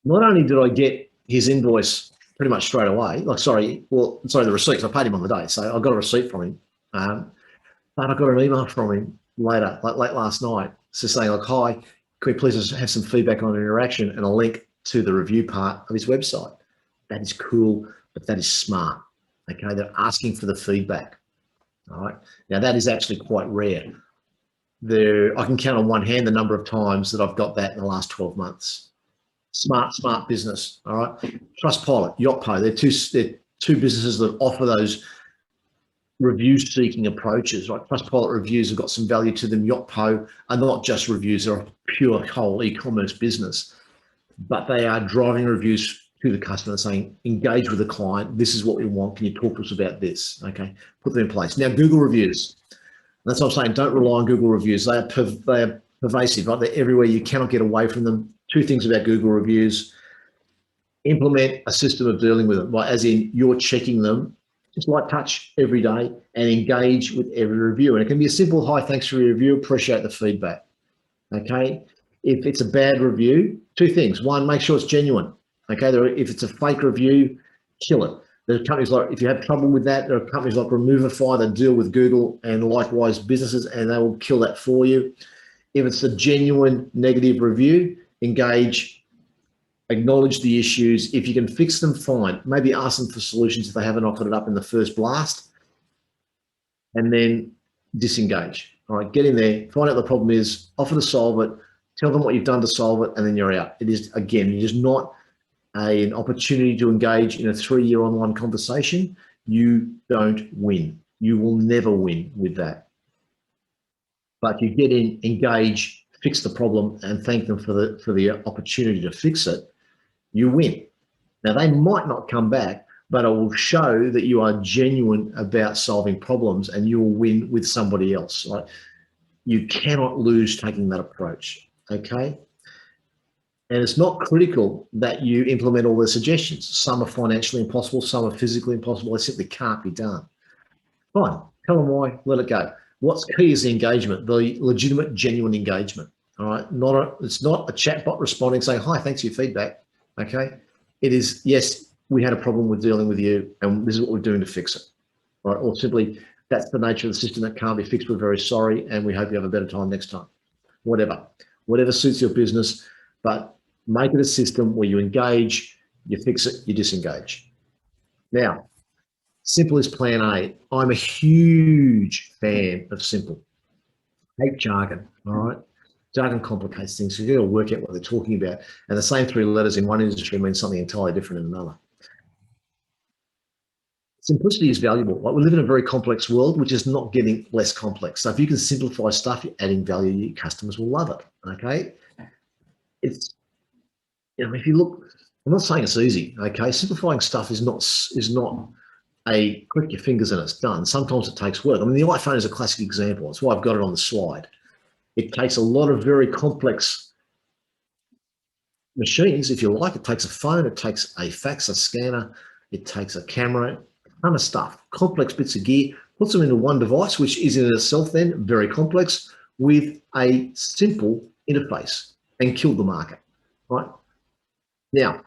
Not only did I get his invoice pretty much straight away, the receipts. I paid him on the day, so I got a receipt from him. But I got an email from him later, like late last night, just saying, like, hi, can we please just have some feedback on an interaction and a link to the review part of his website. That is cool, but that is smart. Okay, they're asking for the feedback. All right, now that is actually quite rare. I can count on one hand the number of times that I've got that in the last 12 months. Smart business. All right, Trustpilot, Yotpo, they're two businesses that offer those review-seeking approaches. Right, Trustpilot reviews have got some value to them. Yotpo are not just reviews; they're a pure whole e-commerce business, but they are driving reviews to the customer saying, engage with the client. This is what we want. Can you talk to us about this? Okay, put them in place. Now, Google reviews. That's what I'm saying. Don't rely on Google reviews. They are pervasive, right? They're everywhere. You cannot get away from them. Two things about Google reviews. Implement a system of dealing with them, right? As in you're checking them, just light touch every day, and engage with every review. And it can be a simple, hi, thanks for your review. Appreciate the feedback. Okay. If it's a bad review, two things. One, make sure it's genuine. Okay. If it's a fake review, kill it. There are companies like, if you have trouble with that, there are companies like Removify that deal with Google and likewise businesses, and they will kill that for you. If it's a genuine negative review, engage, acknowledge the issues. If you can fix them, fine. Maybe ask them for solutions if they haven't offered it up in the first blast, and then disengage. All right, get in there, find out what the problem is, offer to solve it, tell them what you've done to solve it, and then you're out. It is, again, it is not an opportunity to engage in a 3-year online conversation. You don't win. You will never win with that. But you get in, engage, fix the problem, and thank them for the opportunity to fix it, you win. Now, they might not come back, but it will show that you are genuine about solving problems, and you will win with somebody else. Right? You cannot lose taking that approach, okay? And it's not critical that you implement all the suggestions. Some are financially impossible, some are physically impossible. They simply can't be done. Fine, tell them why, let it go. What's key is the engagement, the legitimate, genuine engagement. All right, it's not a chatbot responding saying, hi, thanks for your feedback. Okay, it is, yes, we had a problem with dealing with you, and this is what we're doing to fix it. All right, or simply, that's the nature of the system that can't be fixed. We're very sorry, and we hope you have a better time next time. Whatever suits your business, but make it a system where you engage, you fix it, you disengage. Now, simple is plan A. I'm a huge fan of simple. Hate jargon, all right? Jargon complicates things, so you've got to work out what they're talking about. And the same 3 letters in one industry means something entirely different in another. Simplicity is valuable. Like, we live in a very complex world, which is not getting less complex. So if you can simplify stuff, you're adding value, your customers will love it, okay? It's, you know, if you look, I'm not saying it's easy, okay? Simplifying stuff is not a click your fingers and it's done. Sometimes it takes work. I mean, the iPhone is a classic example. That's why I've got it on the slide. It takes a lot of very complex machines, if you like. It takes a phone, it takes a fax, a scanner, it takes a camera, a ton of stuff, complex bits of gear, puts them into one device, which is in itself then very complex, with a simple interface, and killed the market, right? Now,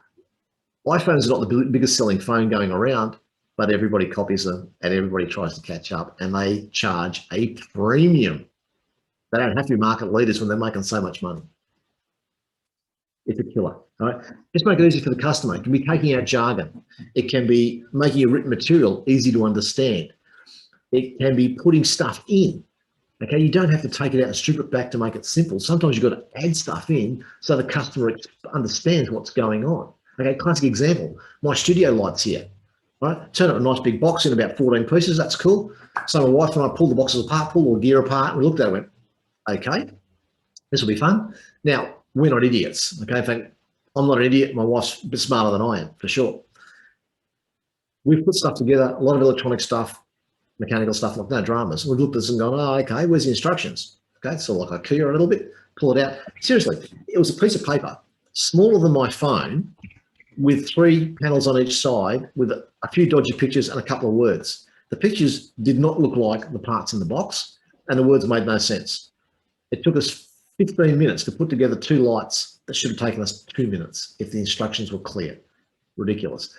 iPhone is not the biggest selling phone going around, but everybody copies them and everybody tries to catch up, and they charge a premium. They don't have to be market leaders when they're making so much money. It's a killer, all right? Just make it easy for the customer. It can be taking out jargon. It can be making your written material easy to understand. It can be putting stuff in, okay? You don't have to take it out and strip it back to make it simple. Sometimes you've got to add stuff in so the customer understands what's going on. Okay, classic example, my studio lights here, right? Turn up a nice big box in about 14 pieces, that's cool. So my wife and I pulled the boxes apart, pulled all the gear apart, and we looked at it and went, okay, this will be fun. Now, we're not idiots, okay? In fact, I'm not an idiot. My wife's a bit smarter than I am, for sure. We've put stuff together, a lot of electronic stuff, mechanical stuff, like no dramas. We've looked at this and gone, oh, okay, where's the instructions? Okay, so like IKEA a little bit, pull it out. Seriously, it was a piece of paper, smaller than my phone, with 3 panels on each side, with a few dodgy pictures and a couple of words. The pictures did not look like the parts in the box, and the words made no sense. It took us 15 minutes to put together 2 lights that should have taken us 2 minutes if the instructions were clear. Ridiculous.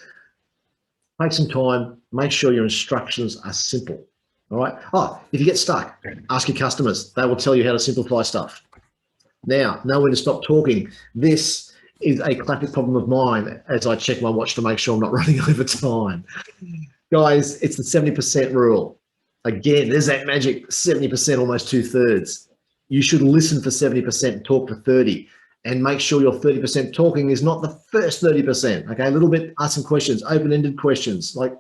Take some time, make sure your instructions are simple, all right? Oh, if you get stuck, ask your customers. They will tell you how to simplify stuff. Now, know when to stop talking. This is a classic problem of mine as I check my watch to make sure I'm not running over time. Guys, it's the 70% rule. Again, there's that magic 70%, almost 2/3. You should listen for 70%, talk for 30, and make sure your 30% talking is not the first 30%. Okay, a little bit, ask some questions, open-ended questions like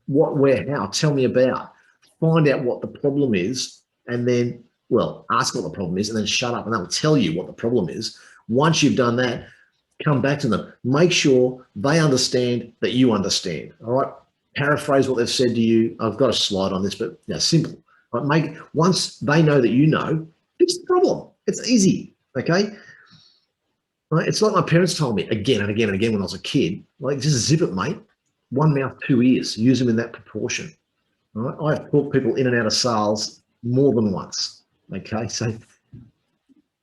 what, where, how, tell me about. Find out what the problem is, and then, well, ask what the problem is, and then shut up, and they'll tell you what the problem is. Once you've done that, come back to them. Make sure they understand that you understand. All right. Paraphrase what they've said to you. I've got a slide on this, but simple. Right? Once they know that you know, fix the problem. It's easy. Okay. Right? It's like my parents told me again and again and again when I was a kid. Like, just zip it, mate. One mouth, two ears. Use them in that proportion. All right. I've taught people in and out of sales more than once. Okay. So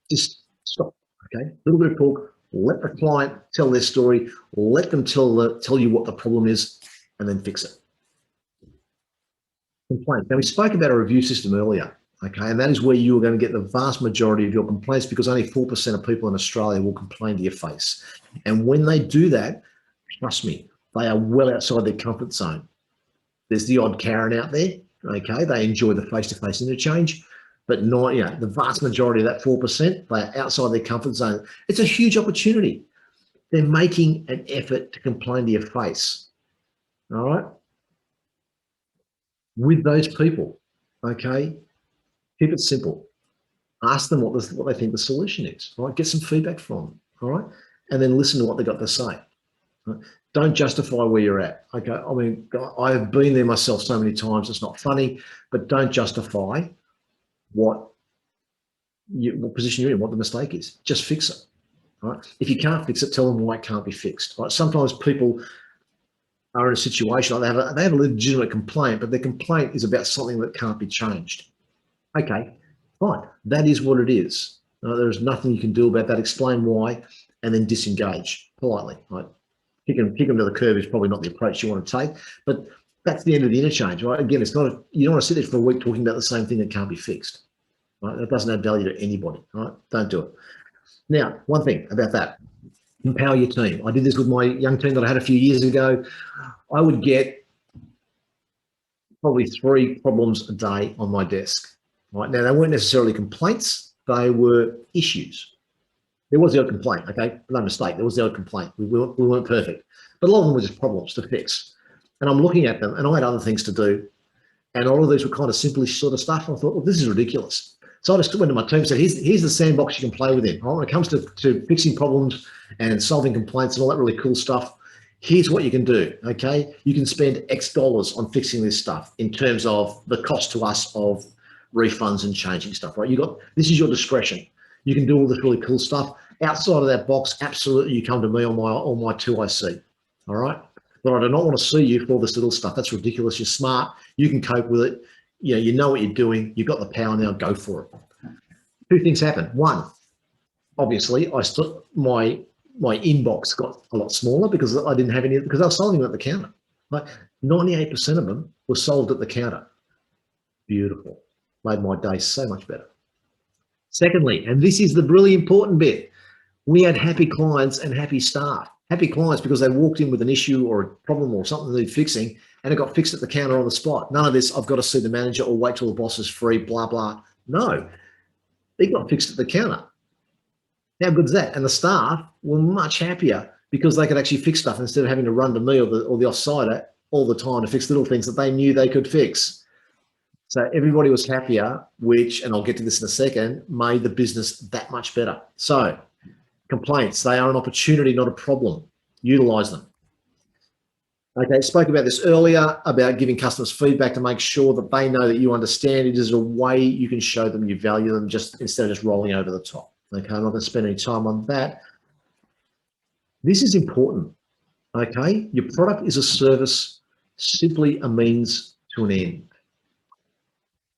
just stop. Okay. A little bit of talk. Let the client tell their story. Let them tell you what the problem is, and then fix it. Complaints. Now, we spoke about a review system earlier, okay, and that is where you are going to get the vast majority of your complaints, because only 4% of people in Australia will complain to your face. And when they do that, trust me, they are well outside their comfort zone. There's the odd Karen out there, okay, they enjoy the face-to-face interchange, but not, the vast majority of that 4%, they are outside their comfort zone. It's a huge opportunity. They're making an effort to complain to your face, all right? With those people, okay, keep it simple. Ask them what they think the solution is, right? Get some feedback from them, all right? And then listen to what they got to say. Right? Don't justify where you're at, okay? I mean, I've been there myself so many times, it's not funny, but don't justify what position you're in, what the mistake is. Just fix it, right? If you can't fix it, tell them why it can't be fixed, right? Sometimes people are in a situation like they have a legitimate complaint, but their complaint is about something that can't be changed. Okay, fine. That is what it is. There's nothing you can do about that. Explain why, and then disengage politely. Right? Kick them to the curb is probably not the approach you want to take, but that's the end of the interchange, right? Again, it's not. You don't want to sit there for a week talking about the same thing that can't be fixed. Right? That doesn't add value to anybody. Right? Don't do it. Now, one thing about that. Empower your team. I did this with my young team that I had a few years ago. I would get probably 3 problems a day on my desk. Right now, they weren't necessarily complaints; they were issues. There was the odd complaint, okay? No mistake. There was the odd complaint. We weren't perfect, but a lot of them were just problems to fix. And I'm looking at them, and I had other things to do, and all of these were kind of simplish sort of stuff. I thought, well, this is ridiculous. So I just went to my team and said, here's the sandbox you can play within. Right? When it comes to fixing problems and solving complaints and all that really cool stuff, here's what you can do, okay? You can spend X dollars on fixing this stuff in terms of the cost to us of refunds and changing stuff, right? This is your discretion. You can do all this really cool stuff. Outside of that box, absolutely, you come to me on my 2IC, all right? But I do not want to see you for all this little stuff. That's ridiculous. You're smart. You can cope with it. You know what you're doing. You've got the power now. Go for it. 2 things happen. One, obviously, my inbox got a lot smaller because I didn't have any, because I was solving them at the counter. Like 98% of them were solved at the counter. Beautiful. Made my day so much better. Secondly, and this is the really important bit, we had happy clients and happy staff. Happy clients because they walked in with an issue or a problem or something they needed fixing, and it got fixed at the counter on the spot. None of this, I've got to see the manager or wait till the boss is free, blah, blah. No, they got fixed at the counter. How good is that? And the staff were much happier because they could actually fix stuff instead of having to run to me or the offsider all the time to fix little things that they knew they could fix. So everybody was happier, which, and I'll get to this in a second, made the business that much better. So complaints, they are an opportunity, not a problem. Utilize them. Okay, spoke about this earlier, about giving customers feedback to make sure that they know that you understand. It is a way you can show them you value them, just instead of just rolling over the top. Okay, I'm not going to spend any time on that. This is important. Okay, your product is a service, simply a means to an end.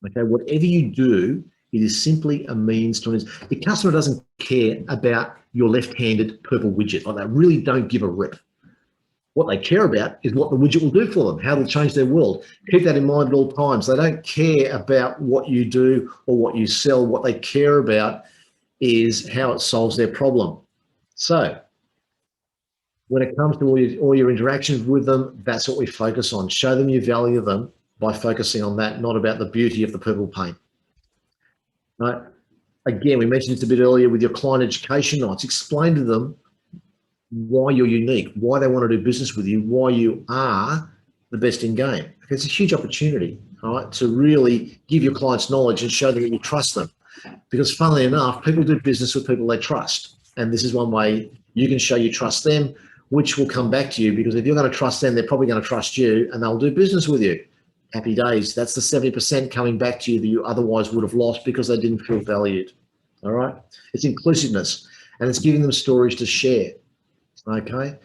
Okay, whatever you do, it is simply a means to an end. The customer doesn't care about your left-handed purple widget. Like, they really don't give a rip. What they care about is what the widget will do for them, how it'll change their world. Keep that in mind at all times. They don't care about what you do or what you sell. What they care about is how it solves their problem. So when it comes to all your interactions with them, that's what we focus on. Show them you value them by focusing on that, not about the beauty of the purple paint. Right? Again, we mentioned this a bit earlier with your client education nights. Explain to them why you're unique, why they want to do business with you, why you are the best in game. It's a huge opportunity, all right, to really give your clients knowledge and show them that you trust them. Because funnily enough, people do business with people they trust. And this is one way You can show you trust them, which will come back to you, because if you're going to trust them, they're probably going to trust you and they'll do business with you. Happy days. That's the 70% coming back to you that you otherwise would have lost because they didn't feel valued. All right. It's inclusiveness, and it's giving them stories to share. Okay.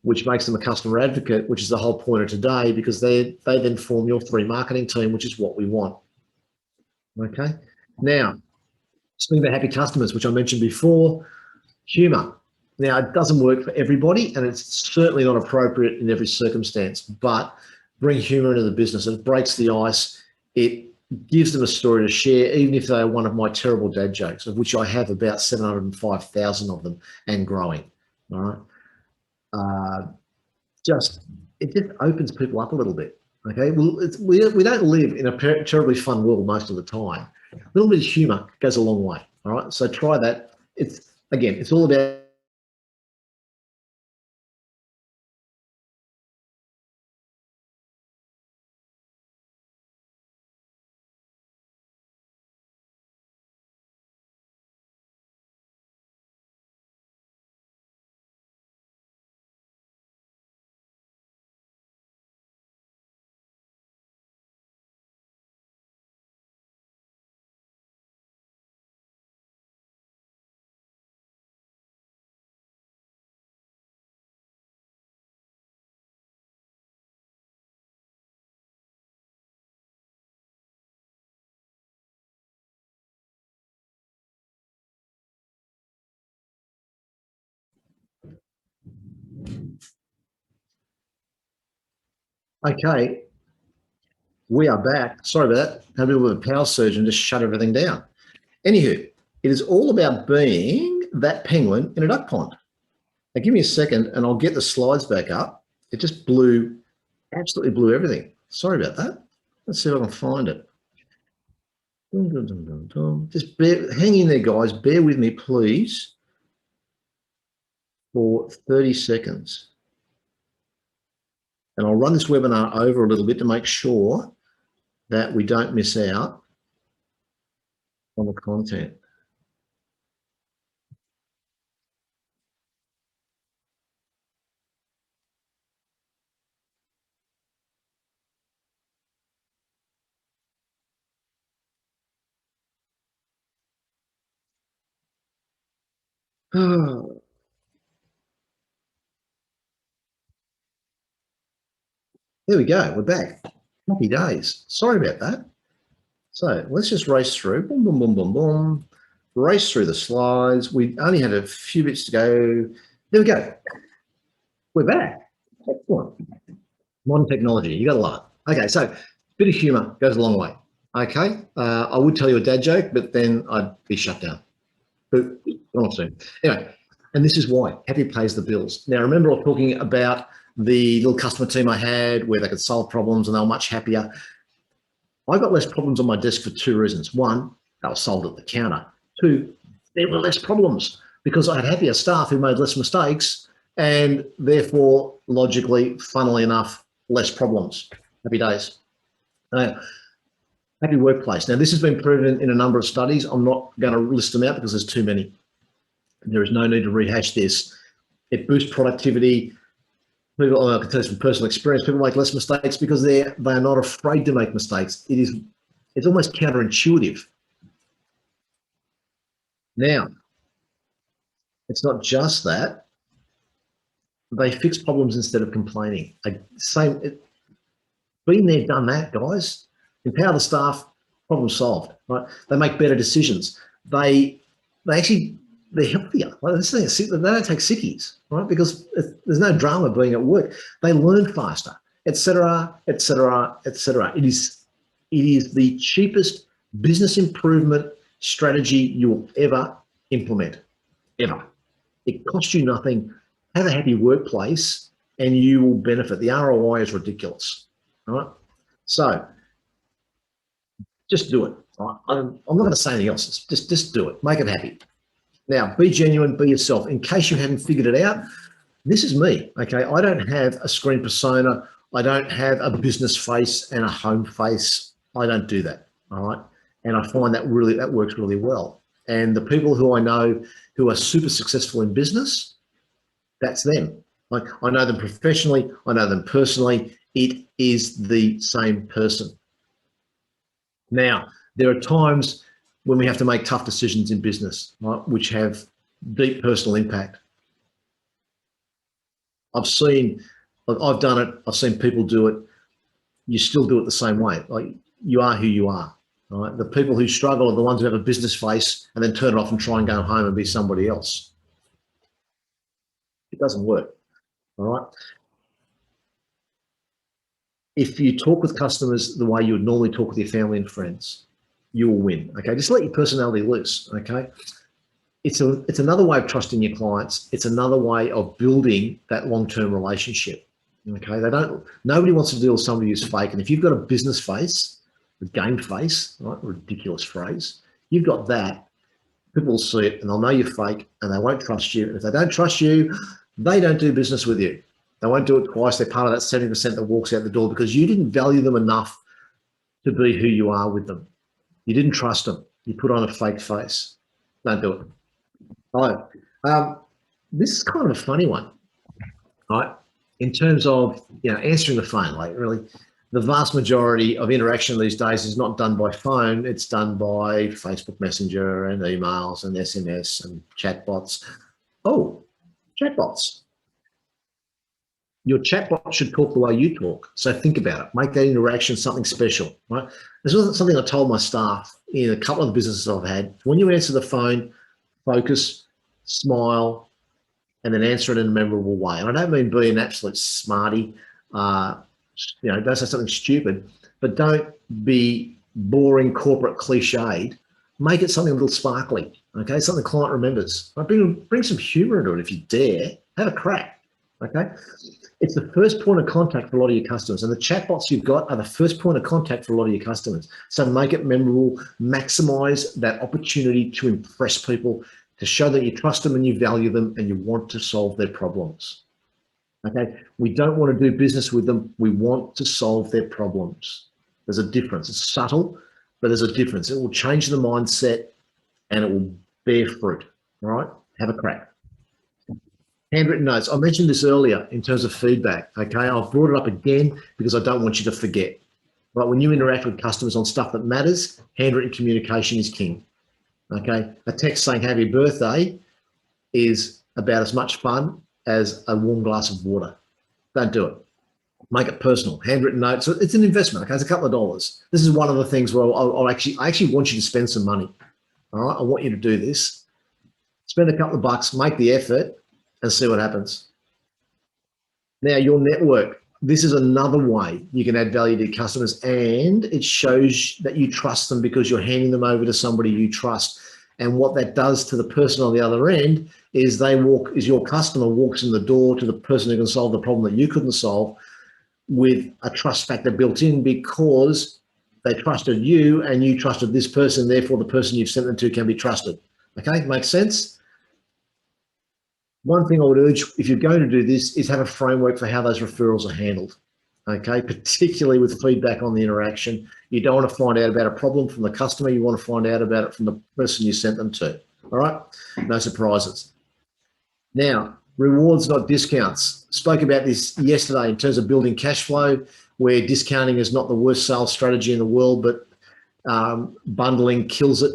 Which makes them a customer advocate, which is the whole point of today, because they then form your 3 marketing team, which is what we want. Okay. Now, speaking about happy customers, which I mentioned before, humor. Now, it doesn't work for everybody, and it's certainly not appropriate in every circumstance, but bring humor into the business. It breaks the ice. It gives them a story to share, even if they are one of my terrible dad jokes, of which I have about 705,000 of them and growing. All right. It just opens people up a little bit. Okay. Well, we don't live in a terribly fun world most of the time. A little bit of humor goes a long way. All right. So try that. It's all about. Okay. We are back. Sorry about that. Had a bit of a power surge and just shut everything down. Anywho, it is all about being that penguin in a duck pond. Now, give me a second and I'll get the slides back up. It just absolutely blew everything. Sorry about that. Let's see if I can find it. Just hang in there, guys. Bear with me, please, for 30 seconds. And I'll run this webinar over a little bit to make sure that we don't miss out on the content. Oh, there we go. We're back. Happy days. Sorry about that. So let's just race through. Boom, boom, boom, boom, boom. Race through the slides. We only had a few bits to go. There we go. We're back. Excellent. Modern technology. You got to love it. Okay, so a bit of humour goes a long way. Okay. I would tell you a dad joke, but then I'd be shut down. But not soon. Anyway, and this is why happy pays the bills. Now, remember I was talking about the little customer team I had where they could solve problems and they were much happier. I got less problems on my desk for 2 reasons. 1, they were solved at the counter. 2, there were less problems because I had happier staff who made less mistakes and therefore, logically, funnily enough, less problems. Happy days. Happy workplace. Now, this has been proven in a number of studies. I'm not going to list them out because there's too many. There is no need to rehash this. It boosts productivity. People, I can tell you from personal experience, people make less mistakes because they are not afraid to make mistakes. It's almost counterintuitive. Now, it's not just that. They fix problems instead of complaining. Been there, done that, guys. Empower the staff, problem solved, right? They make better decisions. They're healthier. They don't take sickies, right? Because there's no drama being at work. They learn faster, etc., etc., etc. It is the cheapest business improvement strategy you will ever implement, ever. It costs you nothing. Have a happy workplace and you will benefit. The ROI is ridiculous, right? So just do it. Right? I'm not going to say anything else. Just do it. Make it happy. Now, be genuine, be yourself. In case you haven't figured it out, this is me, okay? I don't have a screen persona. I don't have a business face and a home face. I don't do that, all right? And I find that works really well. And the people who I know who are super successful in business, That's them. Like, I know them professionally, I know them personally. It is the same person. Now, there are times when we have to make tough decisions in business, right, which have deep personal impact. I've done it, I've seen people do it. You still do it the same way. Like, you are who you are. Right? The people who struggle are the ones who have a business face and then turn it off and try and go home and be somebody else. It doesn't work. All right. If you talk with customers the way you would normally talk with your family and friends, you will win. Okay. Just let your personality loose. Okay. It's another way of trusting your clients. It's another way of building that long-term relationship. Okay. Nobody wants to deal with somebody who's fake. And if you've got a business face, a game face, right, ridiculous phrase, you've got that, people will see it and they'll know you're fake and they won't trust you. And if they don't trust you, they don't do business with you. They won't do it twice. They're part of that 70% that walks out the door because you didn't value them enough to be who you are with them. You didn't trust them. You put on a fake face. Don't do it. Hello. This is kind of a funny one, right? In terms of, answering the phone, like, really, the vast majority of interaction these days is not done by phone. It's done by Facebook Messenger and emails and SMS and chatbots. Oh, chatbots. Your chatbot should talk the way you talk. So think about it. Make that interaction something special, right? This wasn't something I told my staff in a couple of the businesses I've had. When you answer the phone, focus, smile, and then answer it in a memorable way. And I don't mean be an absolute smarty, don't say something stupid, but don't be boring, corporate, cliched. Make it something a little sparkly, okay? Something the client remembers. Bring some humor into it if you dare. Have a crack, okay? It's the first point of contact for a lot of your customers, and the chatbots you've got are the first point of contact for a lot of your customers. So make it memorable, maximize that opportunity to impress people, to show that you trust them and you value them and you want to solve their problems. Okay, we don't want to do business with them. We want to solve their problems. There's a difference. It's subtle, but there's a difference. It will change the mindset and it will bear fruit. All right, have a crack. Handwritten notes. I mentioned this earlier in terms of feedback. Okay, I've brought it up again because I don't want you to forget. Right, when you interact with customers on stuff that matters, handwritten communication is king. Okay, a text saying happy birthday is about as much fun as a warm glass of water. Don't do it. Make it personal. Handwritten notes. It's an investment. Okay, it's a couple of dollars. This is one of the things where I actually want you to spend some money. All right, I want you to do this. Spend a couple of bucks, make the effort, and see what happens. Now, your network. This is another way you can add value to your customers, and it shows that you trust them because you're handing them over to somebody you trust. And what that does to the person on the other end is your customer walks in the door to the person who can solve the problem that you couldn't solve with a trust factor built in because they trusted you and you trusted this person. Therefore, the person you've sent them to can be trusted. Okay, makes sense? One thing I would urge, if you're going to do this, is have a framework for how those referrals are handled, okay? Particularly with feedback on the interaction. You don't want to find out about a problem from the customer. You want to find out about it from the person you sent them to, all right? No surprises. Now, rewards, not discounts. Spoke about this yesterday in terms of building cash flow, where discounting is not the worst sales strategy in the world, but bundling kills it.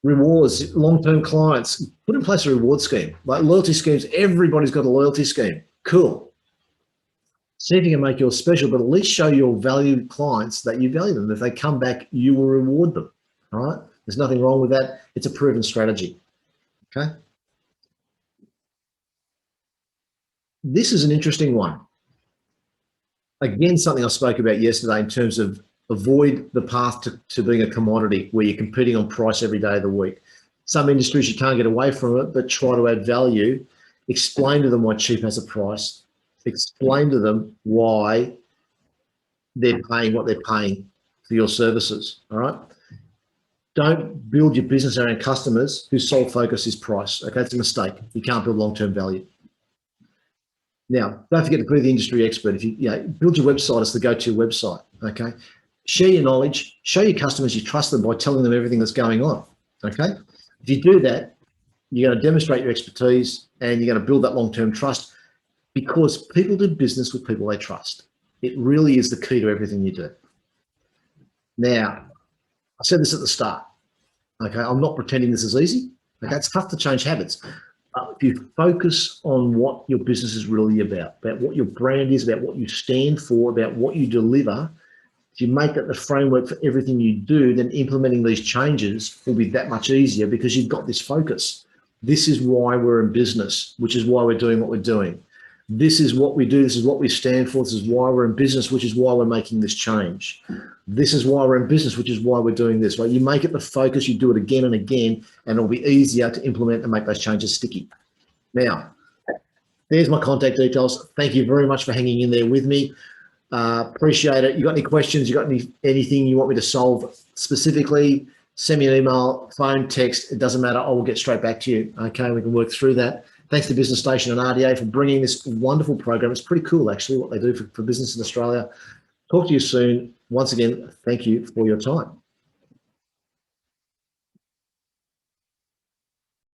Rewards, long-term clients, put in place a reward scheme. Like loyalty schemes, everybody's got a loyalty scheme. Cool. See if you can make yours special, but at least show your valued clients that you value them. If they come back, you will reward them. All right? There's nothing wrong with that. It's a proven strategy. Okay? This is an interesting one. Again, something I spoke about yesterday in terms of avoid the path to being a commodity where you're competing on price every day of the week. Some industries you can't get away from it, but try to add value. Explain to them why cheap has a price. Explain to them why they're paying what they're paying for your services, all right? Don't build your business around customers whose sole focus is price, okay? It's a mistake. You can't build long-term value. Now, don't forget to be the industry expert. If you build your website as the go-to website, okay? Share your knowledge, show your customers you trust them by telling them everything that's going on, okay? If you do that, you're going to demonstrate your expertise, and you're going to build that long-term trust, because people do business with people they trust. It really is the key to everything you do. Now, I said this at the start, okay? I'm not pretending this is easy. Okay, it's tough to change habits. But if you focus on what your business is really about what your brand is, about what you stand for, about what you deliver, if you make that the framework for everything you do, then implementing these changes will be that much easier, because you've got this focus. This is why we're in business, which is why we're doing what we're doing. This is what we do. This is what we stand for. This is why we're in business, which is why we're making this change. This is why we're in business, which is why we're doing this, right? You make it the focus, you do it again and again, and it'll be easier to implement and make those changes sticky. Now, there's my contact details. Thank you very much for hanging in there with me. Appreciate it. You got any questions? You got anything you want me to solve specifically? Send me an email, phone, text. It doesn't matter. I will get straight back to you. Okay, we can work through that. Thanks to Business Station and RDA for bringing this wonderful program. It's pretty cool, actually, what they do for business in Australia. Talk to you soon. Once again, thank you for your time.